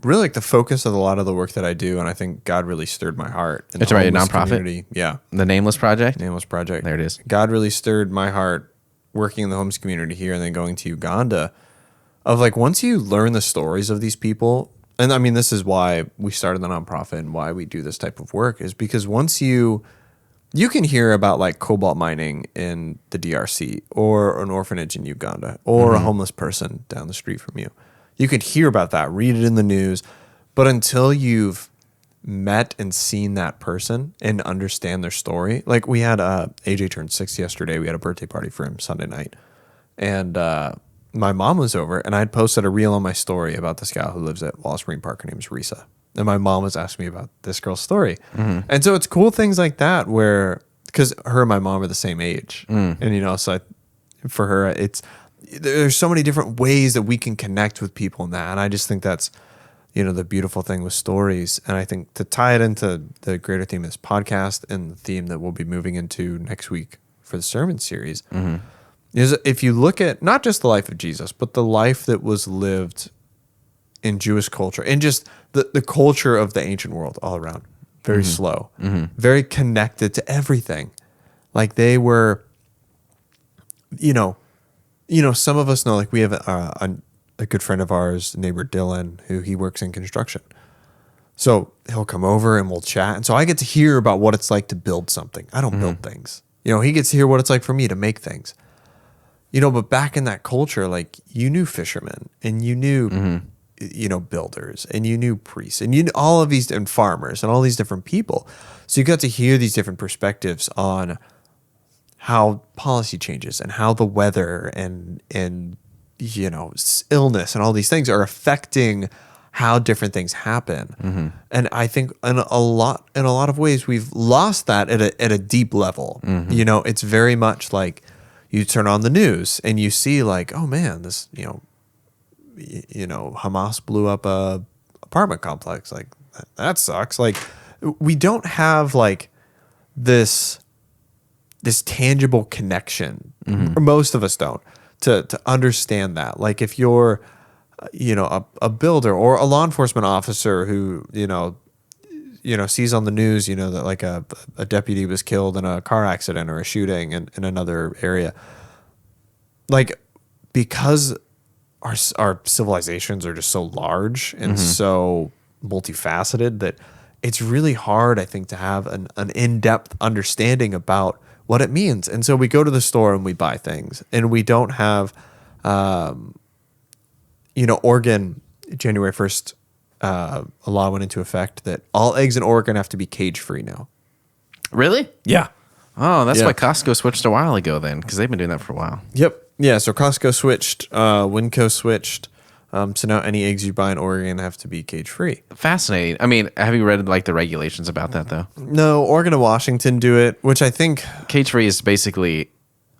really like the focus of a lot of the work that I do. And I think God really stirred my heart. It's right, a nonprofit? Community. Yeah. The Nameless Project? Nameless Project. There it is. God really stirred my heart working in the homeless community here and then going to Uganda. Of like, once you learn the stories of these people, and this is why we started the nonprofit and why we do this type of work, is because once you can hear about like cobalt mining in the DRC or an orphanage in Uganda or a homeless person down the street from you. You can hear about that, read it in the news, but until you've met and seen that person and understand their story, like we had AJ turned 6 yesterday. We had a birthday party for him Sunday night, and my mom was over, and I'd posted a reel on my story about this gal who lives at Wallace Marine Park. Her name is Risa. And my mom was asking me about this girl's story. And so it's cool things like that where, because her and my mom are the same age. And, so for her, there's so many different ways that we can connect with people in that. And I just think that's, the beautiful thing with stories. And I think to tie it into the greater theme of this podcast and the theme that we'll be moving into next week for the sermon series, is if you look at not just the life of Jesus, but the life that was lived in Jewish culture and just the culture of the ancient world all around. Very slow, very connected to everything. Like they were, some of us know, like we have a good friend of ours, neighbor Dylan, who he works in construction. So he'll come over and we'll chat. And so I get to hear about what it's like to build something. I don't build things. He gets to hear what it's like for me to make things. But back in that culture, like you knew fishermen and you knew, builders and you knew priests and you knew all of these and farmers and all these different people. So you got to hear these different perspectives on how policy changes and how the weather and illness and all these things are affecting how different things happen. And I think in a lot of ways we've lost that at a deep level. It's very much like you turn on the news and you see like, oh man, this Hamas blew up a apartment complex. Like that sucks. Like we don't have like this tangible connection, or most of us don't, to understand that. Like if you're, a builder or a law enforcement officer who, sees on the news, that like a deputy was killed in a car accident or a shooting in another area. Like, because our civilizations are just so large and so multifaceted that it's really hard, I think, to have an in-depth understanding about what it means. And so we go to the store and we buy things, and we don't have, Oregon, January 1st, a law went into effect that all eggs in Oregon have to be cage-free now. Really? Yeah. Oh, that's why Costco switched a while ago then, because they've been doing that for a while. Yep. Yeah, so Costco switched, Winco switched. So now any eggs you buy in Oregon have to be cage-free. Fascinating. I mean, have you read like the regulations about that though? No, Oregon and Washington do it, which I think cage-free is basically,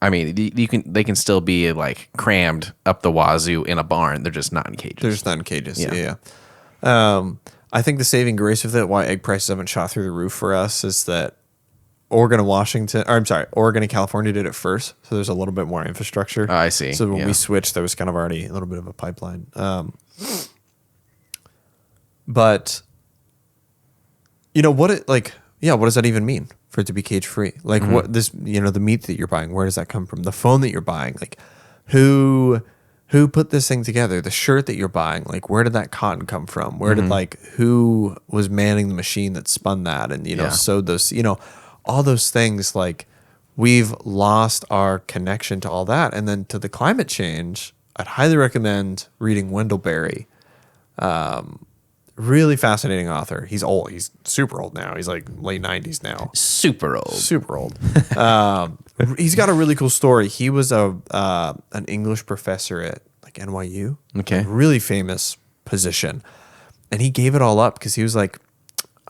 they can still be like crammed up the wazoo in a barn. They're just not in cages. They're just not in cages. Yeah. I think the saving grace of that, why egg prices haven't shot through the roof for us, is that Oregon and California did it first, so there's a little bit more infrastructure. Oh, I see. So when we switched, there was kind of already a little bit of a pipeline. But what does that even mean for it to be cage free? Like what this, the meat that you're buying, where does that come from? The phone that you're buying, like who put this thing together? The shirt that you're buying, like where did that cotton come from? Where did who was manning the machine that spun that and sewed those, all those things, like we've lost our connection to all that. And then to the climate change, I'd highly recommend reading Wendell Berry. Really fascinating author. He's old. He's super old now. He's like late 90s now. Super old. Super old. He's got a really cool story. He was an English professor at like NYU. Okay. A really famous position. And he gave it all up because he was like,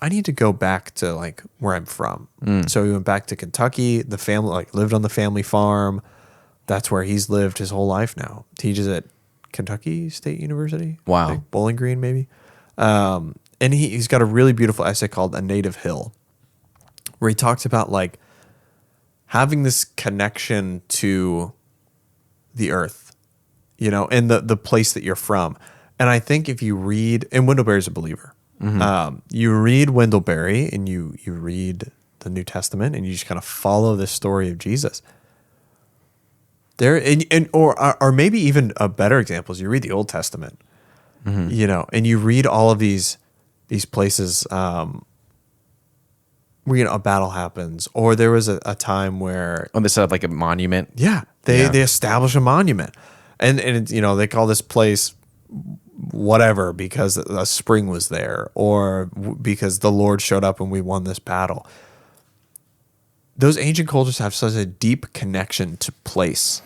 I need to go back to like where I'm from. So he went back to Kentucky. The family like lived on the family farm. That's where he's lived his whole life now. Teaches at Kentucky State University. Wow. I think, Bowling Green maybe. And he's got a really beautiful essay called A Native Hill, where he talks about like having this connection to the earth, you know, and the place that you're from. And I think if you read, and Wendell Berry's a believer, you read Wendell Berry and you read the New Testament and you just kind of follow this story of Jesus. There or maybe even a better example is you read the Old Testament, you know, and you read all of these places where, you know, a battle happens, or there was a time where they set up like a monument. they establish a monument, and you know, they call this place whatever because a spring was there, or because the Lord showed up and we won this battle. Those ancient cultures have such a deep connection to place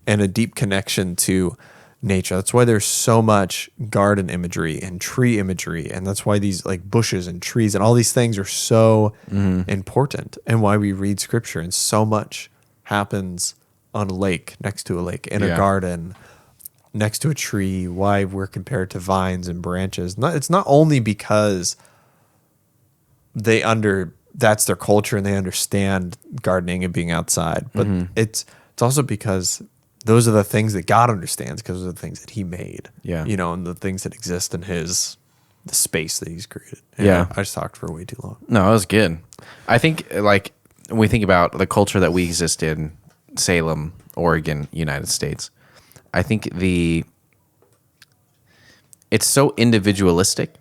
and a deep connection to nature. That's why there's so much garden imagery and tree imagery, and that's why these like bushes and trees and all these things are so important, and why we read scripture. And so much happens on a lake, next to a lake, in a garden, next to a tree. Why we're compared to vines and branches. It's not only because that's their culture and they understand gardening and being outside, but it's also because those are the things that God understands, because those are the things that he made. Yeah. You know, and the things that exist in the space that he's created. And I just talked for way too long. No, it was good. I think like when we think about the culture that we exist in, Salem, Oregon, United States, I think it's so individualistic.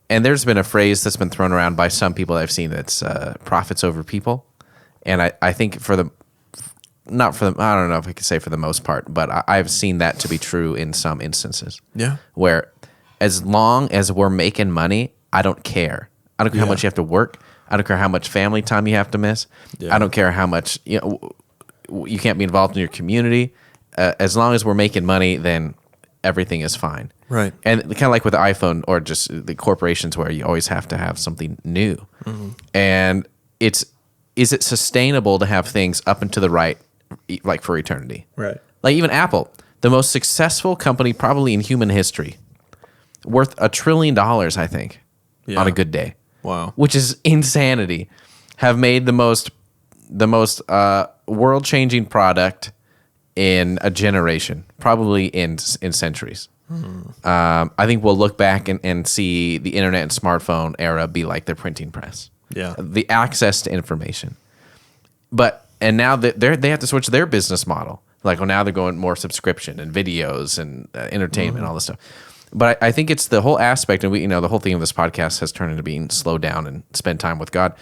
And there's been a phrase that's been thrown around by some people I've seen that's profits over people. And I think I don't know if I could say for the most part, but I've seen that to be true in some instances. Yeah. Where as long as we're making money, I don't care. I don't care how much you have to work. I don't care how much family time you have to miss. I don't care how much, you know, you can't be involved in your community. As long as we're making money, then everything is fine. Right. And kind of like with the iPhone or just the corporations where you always have to have something new. And is it sustainable to have things up and to the right, like for eternity? Right. Like even Apple, the most successful company probably in human history, worth $1 trillion, I think, on a good day. Wow. Which is insanity. Have made the most world-changing product in a generation, probably in centuries. I think we'll look back and see the internet and smartphone era be like the printing press. Yeah. The access to information. And now they have to switch their business model. Like, well, now they're going more subscription and videos and entertainment and all this stuff. But I think it's the whole aspect, and the whole thing of this podcast has turned into being slow down and spend time with God.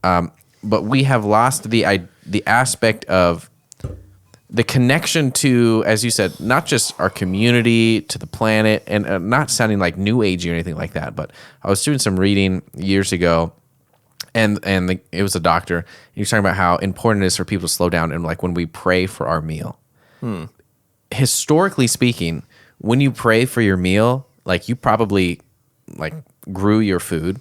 But we have lost the aspect of the connection to, as you said, not just our community, to the planet, and not sounding like new agey or anything like that. But I was doing some reading years ago, and it was a doctor. He was talking about how important it is for people to slow down, and like when we pray for our meal. Historically speaking, when you pray for your meal, like you probably like grew your food.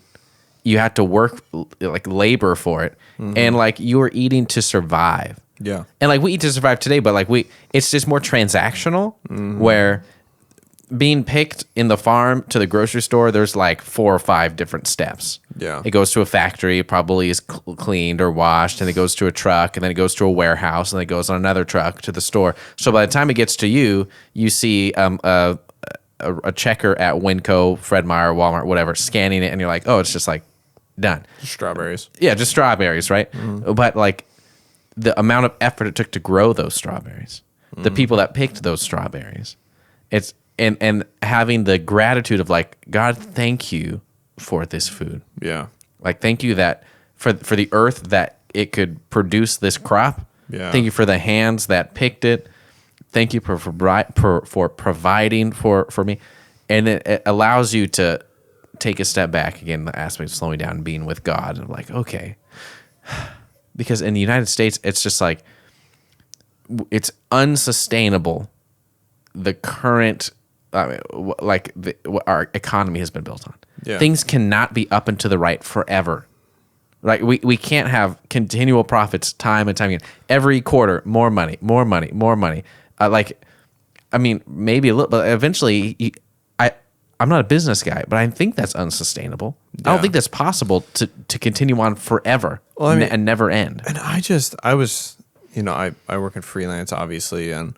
You had to work, like labor for it, and like you were eating to survive. Yeah. And like we eat to survive today, but like it's just more transactional, where being picked in the farm to the grocery store, there's like 4 or 5 different steps. Yeah. It goes to a factory, it probably is cleaned or washed, and it goes to a truck, and then it goes to a warehouse, and then it goes on another truck to the store. So by the time it gets to you, you see a checker at Winco, Fred Meyer, Walmart, whatever, scanning it, and you're like, oh, it's just like done. Just strawberries. Yeah, just strawberries, right? But like the amount of effort it took to grow those strawberries, the people that picked those strawberries, it's and having the gratitude of like, God, thank you for this food. Yeah. Like, thank you that for the earth that it could produce this crop, Yeah. Thank you for the hands that picked it. Thank you for providing for me. And it allows you to take a step back, again, the aspect of slowing down and being with God. And like, okay. Because in the United States, it's just like, it's unsustainable. The current, what our economy has been built on. Yeah. Things cannot be up and to the right forever. Like we can't have continual profits time and time again. Every quarter, more money. Maybe a little, but eventually, I'm not a business guy, but I think that's unsustainable. Yeah. I don't think that's possible to continue on forever and never end. And I was, I work in freelance, obviously, and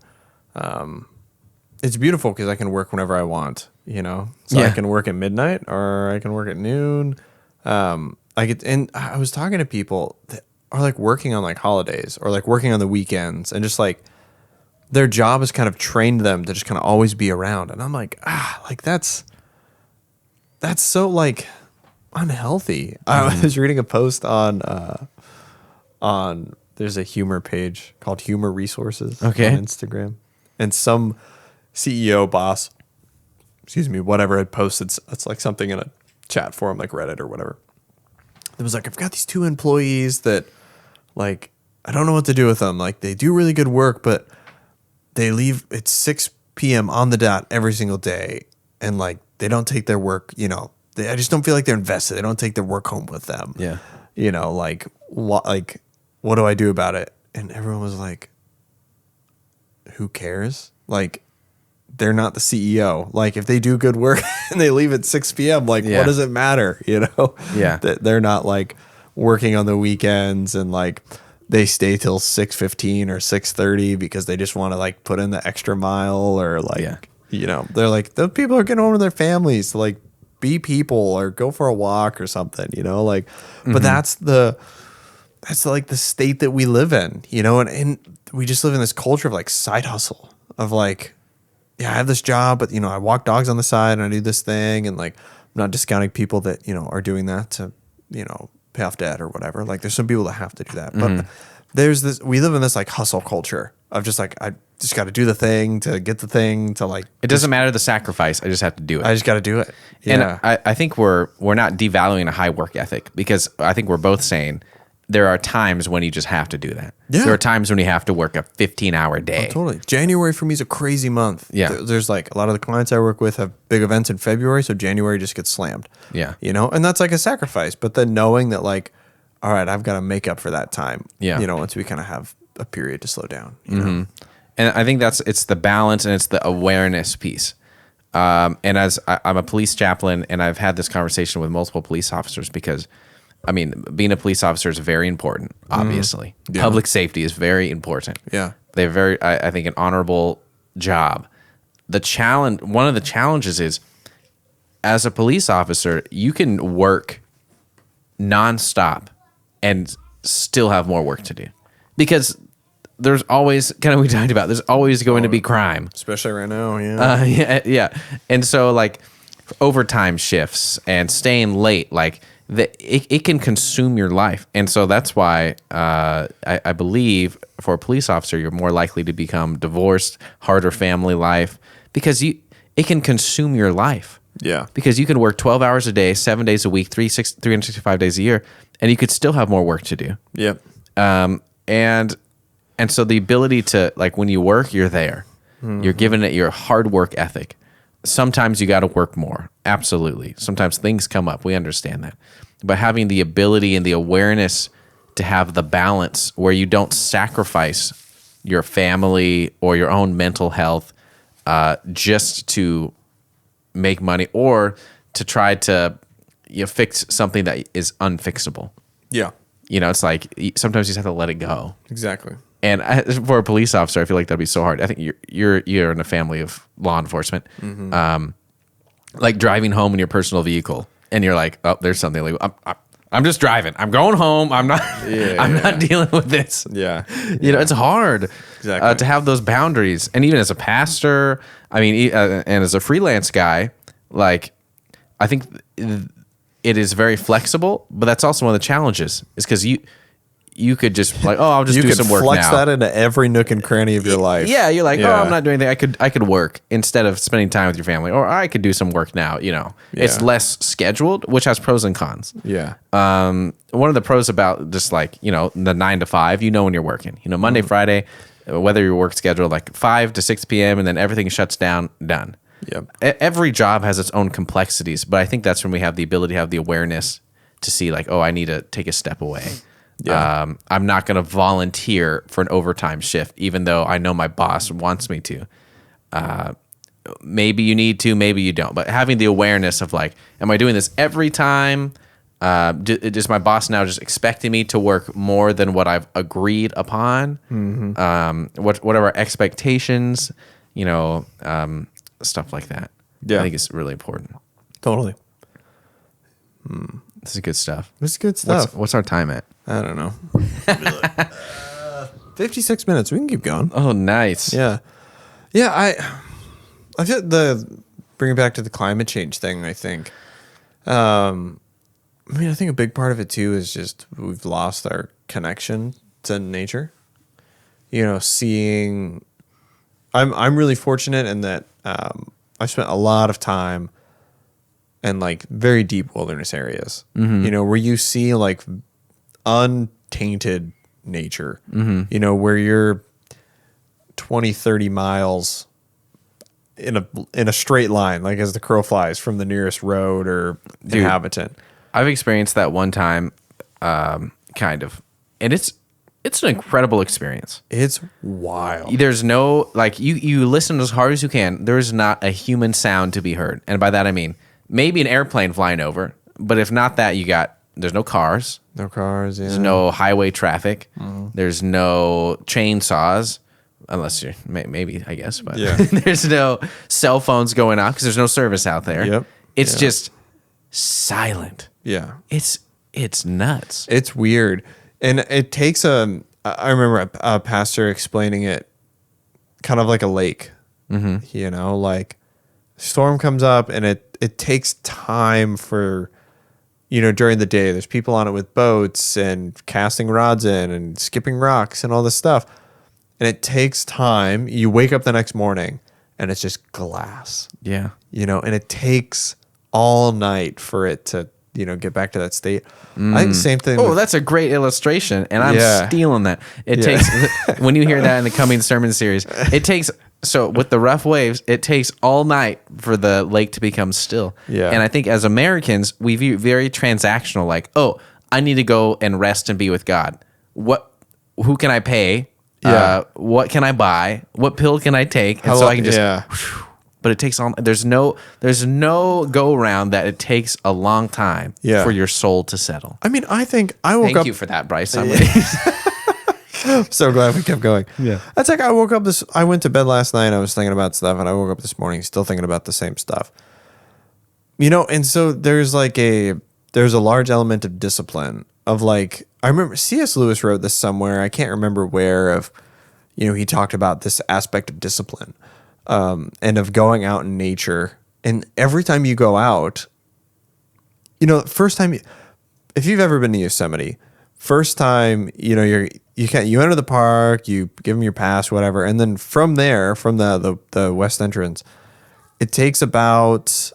it's beautiful because I can work whenever I want, So I can work at midnight or I can work at noon. And I was talking to people that are like working on like holidays or like working on the weekends, and just like their job has kind of trained them to just kind of always be around. And I'm like, that's so like unhealthy. I was reading a post on there's a humor page called Humor Resources on Instagram, and some CEO boss, whatever, had posted, it's like something in a chat forum like Reddit or whatever. It was like, I've got these 2 employees that, like, I don't know what to do with them. Like, they do really good work, but they leave at 6 p.m. on the dot every single day. And, like, they don't take their work, I just don't feel like they're invested. They don't take their work home with them. Yeah. What do I do about it? And everyone was like, who cares? Like, they're not the CEO. Like, if they do good work and they leave at 6 p.m., like, what does it matter? Yeah. That they're not like working on the weekends and like they stay till 6:15 or 6:30 because they just want to like put in the extra mile, or like, they're like, the people are getting home to their families to like be people or go for a walk or something, but that's like the state that we live in, and we just live in this culture of like side hustle of like, I have this job, but I walk dogs on the side and I do this thing, and like I'm not discounting people that are doing that to pay off debt or whatever. Like there's some people that have to do that, but there's this. We live in this like hustle culture of just like, I just got to do the thing to get the thing to like. It doesn't matter the sacrifice. I just have to do it. I just got to do it. Yeah. And I think we're not devaluing a high work ethic, because I think we're both saying there are times when you just have to do that. Yeah. There are times when you have to work a 15-hour day. Oh, totally. January for me is a crazy month. Yeah. There's like a lot of the clients I work with have big events in February, so January just gets slammed. Yeah. And that's like a sacrifice. But then knowing that like, all right, I've got to make up for that time. Yeah. Once we kind of have a period to slow down. And I think it's the balance and it's the awareness piece. And as I'm a police chaplain, and I've had this conversation with multiple police officers, because being a police officer is very important, obviously. Yeah. Public safety is very important. Yeah. They're I think, an honorable job. One of the challenges is, as a police officer, you can work nonstop and still have more work to do, because there's always, kind of we talked about, there's always going to be crime. Especially right now, yeah. Yeah. And so like overtime shifts and staying late, like it can consume your life. And so that's why I believe for a police officer, you're more likely to become divorced, harder family life, because it can consume your life. Yeah. Because you can work 12 hours a day, 7 days a week, 365 days a year, and you could still have more work to do. Yep. And so the ability to, like, when you work, you're there. Mm-hmm. You're giving it your hard work ethic. Sometimes you got to work more. Absolutely. Sometimes things come up. We understand that. But having the ability and the awareness to have the balance where you don't sacrifice your family or your own mental health just to make money, or to try to fix something that is unfixable. Yeah. It's like sometimes you just have to let it go. Exactly. And for a police officer, I feel like that'd be so hard. I think you're in a family of law enforcement, like driving home in your personal vehicle, and you're like, oh, there's something like I'm just driving. I'm going home. I'm not. Not dealing with this. Yeah. It's hard. Exactly. To have those boundaries, and even as a pastor, and as a freelance guy, like I think it is very flexible, but that's also one of the challenges, is because you could just like, oh, I'll just do some work now. You could flex that into every nook and cranny of your life. Yeah, you're like, oh, I'm not doing anything. I could work instead of spending time with your family, or I could do some work now. It's less scheduled, which has pros and cons. Yeah. One of the pros about just like the 9 to 5, when you're working. Monday, Friday, whether your work schedule like 5 to 6 p.m. and then everything shuts down, done. Yep. Every job has its own complexities, but I think that's when we have the ability to have the awareness to see like, oh, I need to take a step away. Yeah. I'm not going to volunteer for an overtime shift, even though I know my boss wants me to. Maybe you need to, maybe you don't. But having the awareness of like, am I doing this every time? Is my boss now just expecting me to work more than what I've agreed upon? Mm-hmm. What are our expectations? Stuff like that. Yeah. I think it's really important. Totally. This is good stuff. This is good stuff. What's our time at? I don't know. 56 minutes. We can keep going. Oh, nice. Yeah. Yeah, I feel bring it back to the climate change thing, I think. I think a big part of it too is just we've lost our connection to nature. Seeing I'm really fortunate in that I've spent a lot of time in like very deep wilderness areas. Mm-hmm. Where you see like untainted nature. Mm-hmm. Where you're 20, 30 miles in a straight line, like as the crow flies from the nearest road or inhabitant. I've experienced that one time, kind of, and it's an incredible experience. It's wild. There's no like you listen as hard as you can. There's not a human sound to be heard, and by that I mean maybe an airplane flying over, but if not that, there's no cars. No cars. Yeah. There's no highway traffic. Mm-hmm. There's no chainsaws. Unless you're maybe, I guess, but there's no cell phones going off because there's no service out there. Yep. It's just silent. Yeah. It's nuts. It's weird. And it takes I remember a pastor explaining it kind of like a lake. Mm-hmm. Like storm comes up and it takes time for, during the day, there's people on it with boats and casting rods in and skipping rocks and all this stuff. And it takes time. You wake up the next morning and it's just glass. Yeah. And it takes all night for it to, get back to that state. I think the same thing. Oh, that's a great illustration. And I'm stealing that. It takes, when you hear that in the coming sermon series, so with the rough waves, it takes all night for the lake to become still. Yeah. And I think as Americans, we view very transactional, like, oh, I need to go and rest and be with God. Who can I pay? Yeah. What can I buy? What pill can I take? And so I can just, but it takes all, there's no go around that it takes a long time for your soul to settle. I mean, I think I woke up. Thank you for that, Bryce. I'm so glad we kept going. Yeah. That's like, I went to bed last night. I was thinking about stuff and I woke up this morning still thinking about the same stuff, and so there's a large element of discipline of like, I remember C.S. Lewis wrote this somewhere. I can't remember where of, he talked about this aspect of discipline, and of going out in nature. And every time you go out, first time, if you've ever been to Yosemite, first time, you enter the park, you give them your pass, whatever. And then from there, from the west entrance, it takes about,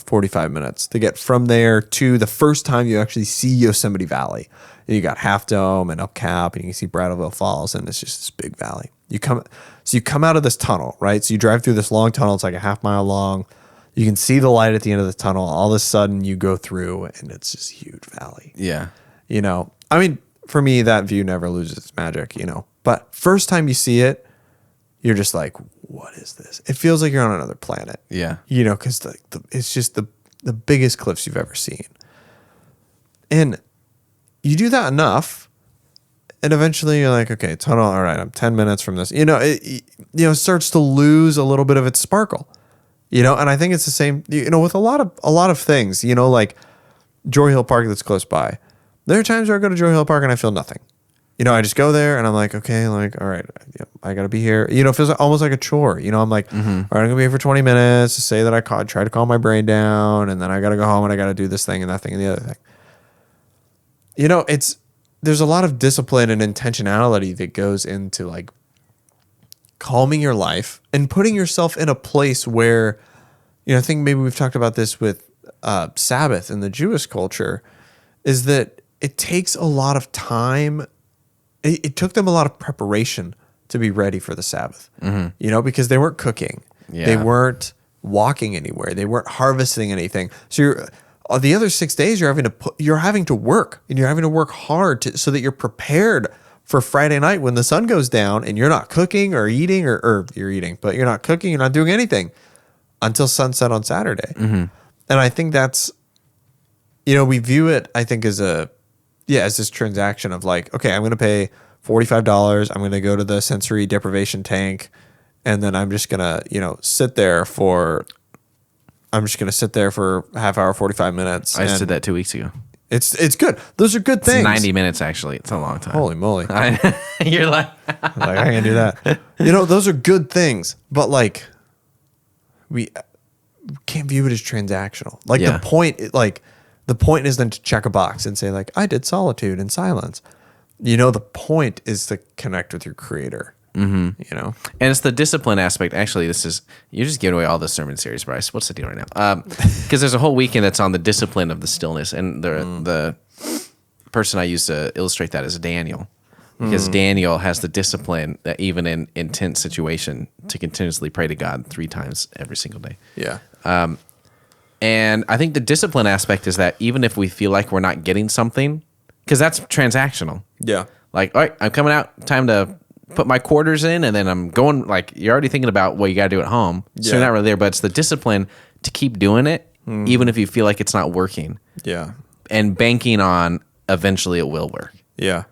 45 minutes to get from there to the first time you actually see Yosemite Valley. And you got Half Dome and Up Cap, and you can see Brattleville Falls, and it's just this big valley. You come out of this tunnel, right? So you drive through this long tunnel. It's like a half-mile long. You can see the light at the end of the tunnel. All of a sudden, you go through, and it's this huge valley. Yeah. I mean, for me, that view never loses its magic, But first time you see it, you're just like, what is this? It feels like you're on another planet. Yeah. Because it's just the biggest cliffs you've ever seen. And you do that enough, and eventually you're like, okay, tunnel, all right, I'm 10 minutes from this. It starts to lose a little bit of its sparkle. And I think it's the same, with a lot of things, like Joy Hill Park that's close by. There are times where I go to Joy Hill Park and I feel nothing. I just go there and I'm like, okay, like, all right, I got to be here. It feels almost like a chore. I'm like, all right, I'm going to be here for 20 minutes to say that I try to calm my brain down, and then I got to go home and I got to do this thing and that thing and the other thing. there's a lot of discipline and intentionality that goes into like calming your life and putting yourself in a place where, I think maybe we've talked about this with Sabbath in the Jewish culture, is that it takes a lot of time. It took them a lot of preparation to be ready for the Sabbath, because they weren't cooking. Yeah. They weren't walking anywhere. They weren't harvesting anything. So the other 6 days you're having to work, and you're having to work hard so that you're prepared for Friday night when the sun goes down and you're not cooking or eating or you're eating, but you're not cooking, you're not doing anything until sunset on Saturday. And I think that's, we view it, I think, as this transaction of like, okay, I'm going to pay $45. I'm going to go to the sensory deprivation tank, and then I'm just going to, sit there for half hour, 45 minutes. I just did that 2 weeks ago. It's good. Those are good things. 90 minutes, actually. It's a long time. Holy moly. You're like, I can't do that. Those are good things, but like we can't view it as transactional. Like the point isn't to check a box and say like, I did solitude and silence. The point is to connect with your creator. And it's the discipline aspect. Actually, you're just giving away all the sermon series, Bryce. What's the deal right now? Because there's a whole weekend that's on the discipline of the stillness, and the person I use to illustrate that is Daniel, because Daniel has the discipline that even in intense situation to continuously pray to God 3 times every single day. Yeah. And I think the discipline aspect is that even if we feel like we're not getting something, because that's transactional. Yeah. Like, all right, I'm coming out, time to put my quarters in, and then I'm going, like, you're already thinking about what you got to do at home. So you're not really there, but it's the discipline to keep doing it, even if you feel like it's not working. Yeah. And banking on eventually it will work. Yeah.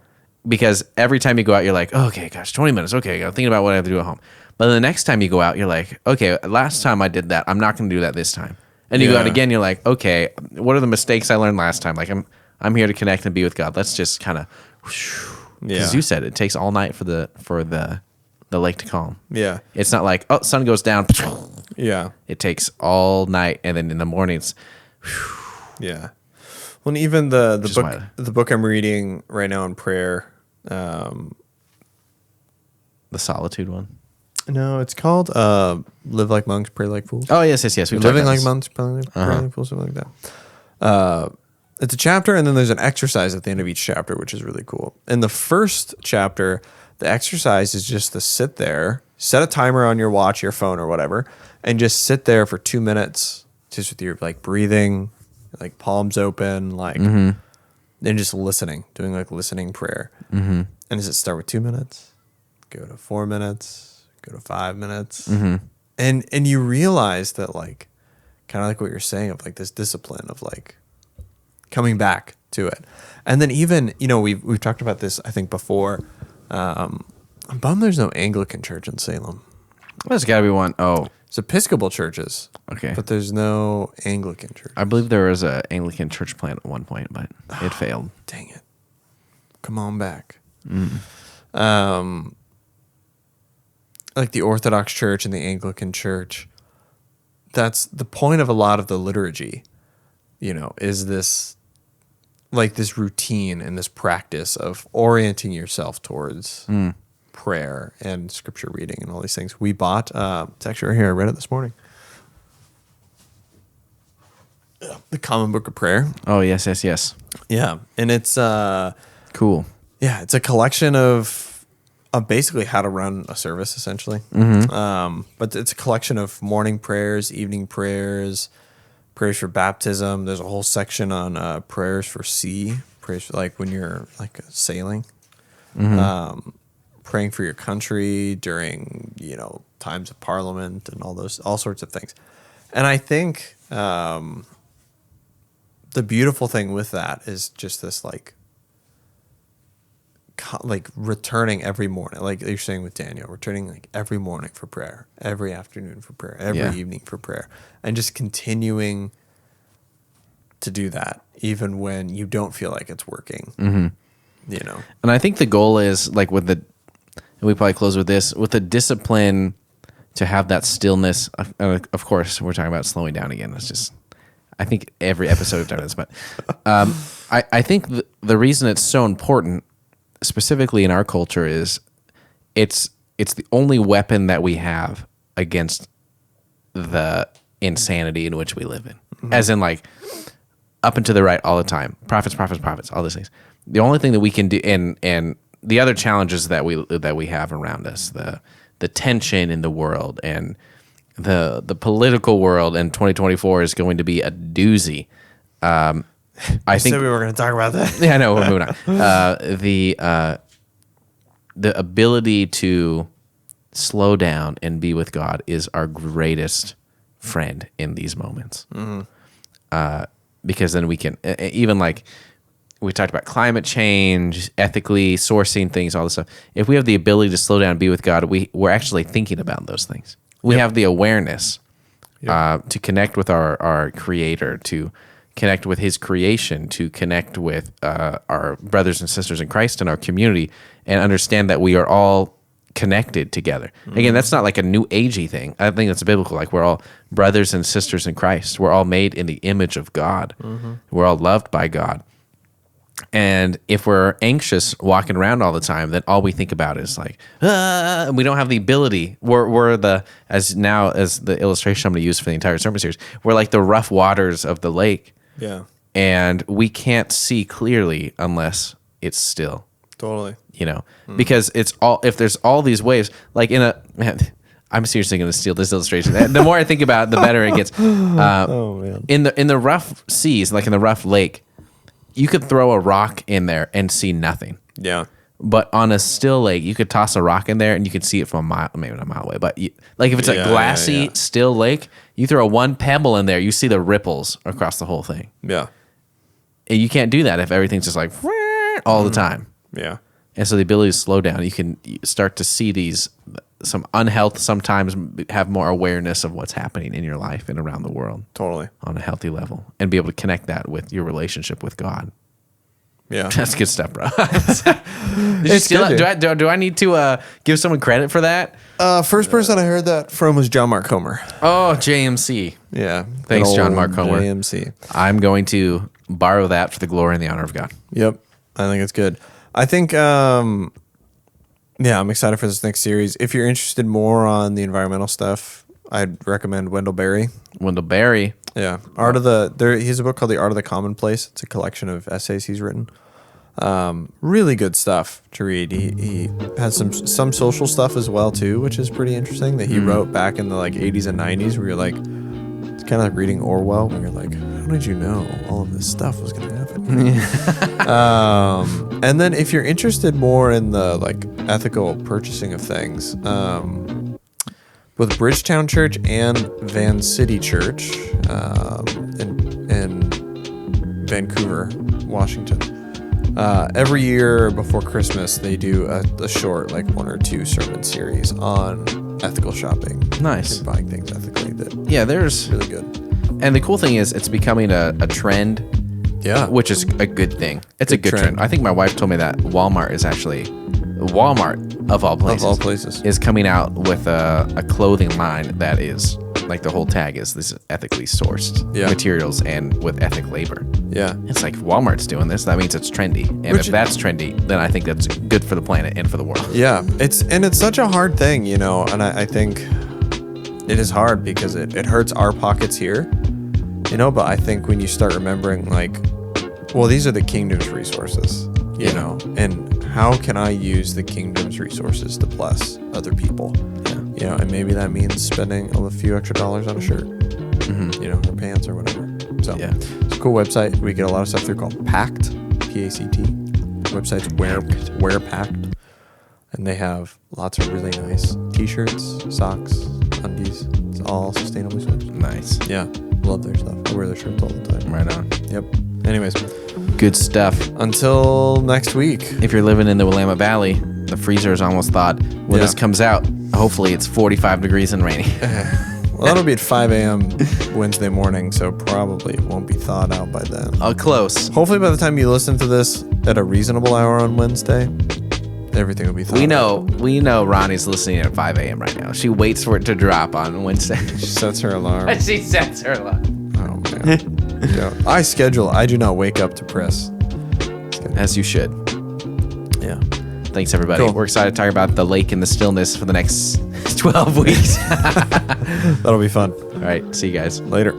Because every time you go out, you're like, oh, okay, gosh, 20 minutes. Okay, I'm thinking about what I have to do at home. But the next time you go out, you're like, okay, last time I did that, I'm not going to do that this time. And you go out again, you're like, okay, what are the mistakes I learned last time? Like, I'm here to connect and be with God. Let's just kind of, because you said it takes all night for the lake to calm. Yeah. It's not like, oh, sun goes down. Yeah. It takes all night, and then in the mornings. Yeah. Well, and even the book I'm reading right now in prayer. The solitude one. No, it's called Live Like Monks, Pray Like Fools. Oh, yes. We've Living Like Monks, Pray Like Fools, something like that. It's a chapter, and then there's an exercise at the end of each chapter, which is really cool. In the first chapter, the exercise is just to sit there, set a timer on your watch, your phone, or whatever, and just sit there for 2 minutes, just with your like breathing, like palms open, like, and just listening, doing like listening prayer. And does it start with 2 minutes? Go to 4 minutes? Go to 5 minutes? And you realize that, like, kind of like what you're saying of like this discipline of like coming back to it. And then even, we've talked about this, I think, before. I'm bummed there's no Anglican church in Salem. There's got to be one. Oh. It's Episcopal churches. Okay. But there's no Anglican church. I believe there was an Anglican church plant at one point, but it failed. Dang it. Come on back. Like the Orthodox Church and the Anglican Church, that's the point of a lot of the liturgy, is this like this routine and this practice of orienting yourself towards prayer and scripture reading and all these things. We bought, it's actually right here, I read it this morning. The Common Book of Prayer. Oh, yes. Yeah. And it's cool. Yeah, it's a collection of basically how to run a service, essentially. But it's a collection of morning prayers, evening prayers, prayers for baptism. There's a whole section on prayers for sea, prayers for like when you're like sailing, praying for your country during times of Parliament and all sorts of things. And I think the beautiful thing with that is just this like returning every morning, like you're saying with Daniel, returning like every morning for prayer, every afternoon for prayer, every evening for prayer, and just continuing to do that even when you don't feel like it's working. And I think the goal is like and we probably close with this, with the discipline to have that stillness. Of course, we're talking about slowing down again. It's just, I think every episode we've done this, but I think the reason it's so important, specifically in our culture, is it's the only weapon that we have against the insanity in which we live in. As in, like, up and to the right all the time, profits, all these things. The only thing that we can do, and the other challenges that we have around us, the tension in the world and the political world in 2024 is going to be a doozy. I think we were going to talk about that. Yeah, no, we're moving on. The ability to slow down and be with God is our greatest friend in these moments. Because then we can, even like we talked about climate change, ethically sourcing things, all this stuff. If we have the ability to slow down and be with God, we're actually thinking about those things. We have the awareness to connect with our Creator, to connect with His creation, to connect with our brothers and sisters in Christ and our community, and understand that we are all connected together. Again, that's not like a new agey thing. I think that's biblical. Like, we're all brothers and sisters in Christ. We're all made in the image of God. We're all loved by God. And if we're anxious walking around all the time, then all we think about is like, and we don't have the ability. We're as the illustration I'm going to use for the entire sermon series, we're like the rough waters of the lake. Yeah. And we can't see clearly unless it's still. Totally. Because it's all, if there's all these waves, like I'm seriously going to steal this illustration. The more I think about it, the better it gets. Oh man. In the rough seas, like in the rough lake, you could throw a rock in there and see nothing. Yeah. But on a still lake, you could toss a rock in there and you could see it from a mile, maybe not a mile away. But like if it's a glassy still lake, you throw one pebble in there, you see the ripples across the whole thing. Yeah. And you can't do that if everything's just like all the time. Yeah. And so the ability to slow down, you can start to see some unhealth, sometimes have more awareness of what's happening in your life and around the world. Totally. On a healthy level. And be able to connect that with your relationship with God. Yeah. That's good stuff, bro. Do I need to give someone credit for that? First person I heard that from was John Mark Comer. Oh, JMC. Yeah. Thanks, John Mark Comer. JMC. I'm going to borrow that for the glory and the honor of God. Yep. I think it's good. I think, I'm excited for this next series. If you're interested more on the environmental stuff, I'd recommend Wendell Berry. Wendell Berry. Yeah. He has a book called The Art of the Commonplace. It's a collection of essays he's written. Really good stuff to read. He has some social stuff as well too, which is pretty interesting, that he wrote back in the like 80s and 90s, where you're like, it's kind of like reading Orwell, where you're like, how did you know all of this stuff was going to happen? And then if you're interested more in the like ethical purchasing of things, with Bridgetown Church and Van City Church in Vancouver, Washington, every year before Christmas they do a short, like 1 or 2 sermon series on ethical shopping. Nice. And buying things ethically. There's really good. And the cool thing is it's becoming a trend. Yeah. Which is a good thing. It's a good trend. I think my wife told me that Walmart of all places is coming out with a clothing line that is like, the whole tag is this ethically sourced materials and with ethic labor. Yeah. It's like, Walmart's doing this, that means it's trendy. And if that's trendy, then I think that's good for the planet and for the world. Yeah. It's such a hard thing, and I think it is hard because it hurts our pockets here, but I think when you start remembering, like, well, these are the kingdom's resources, and how can I use the kingdom's resources to bless other people? Yeah. And maybe that means spending a few extra dollars on a shirt, or pants or whatever. So it's a cool website. We get a lot of stuff through called Pact, P-A-C-T. The website's Wear Pact. And they have lots of really nice t-shirts, socks, undies. It's all sustainably sourced. Nice. Yeah. Love their stuff. I wear their shirts all the time. Right on. Yep. Anyways. Good stuff. Until next week. If you're living in the Willamette Valley, the freezer is almost thawed. When this comes out, hopefully it's 45 degrees and rainy. Well, that'll be at 5 a.m. Wednesday morning, so probably it won't be thawed out by then. Close. Hopefully by the time you listen to this at a reasonable hour on Wednesday, everything will be thawed out. We know Ronnie's listening at 5 a.m. right now. She waits for it to drop on Wednesday. She sets her alarm. She sets her alarm. Oh, man. I schedule. I do not wake up to press. As you should. Yeah. Thanks, everybody. Cool. We're excited to talk about the lake and the stillness for the next 12 weeks. That'll be fun. All right. See you guys. Later.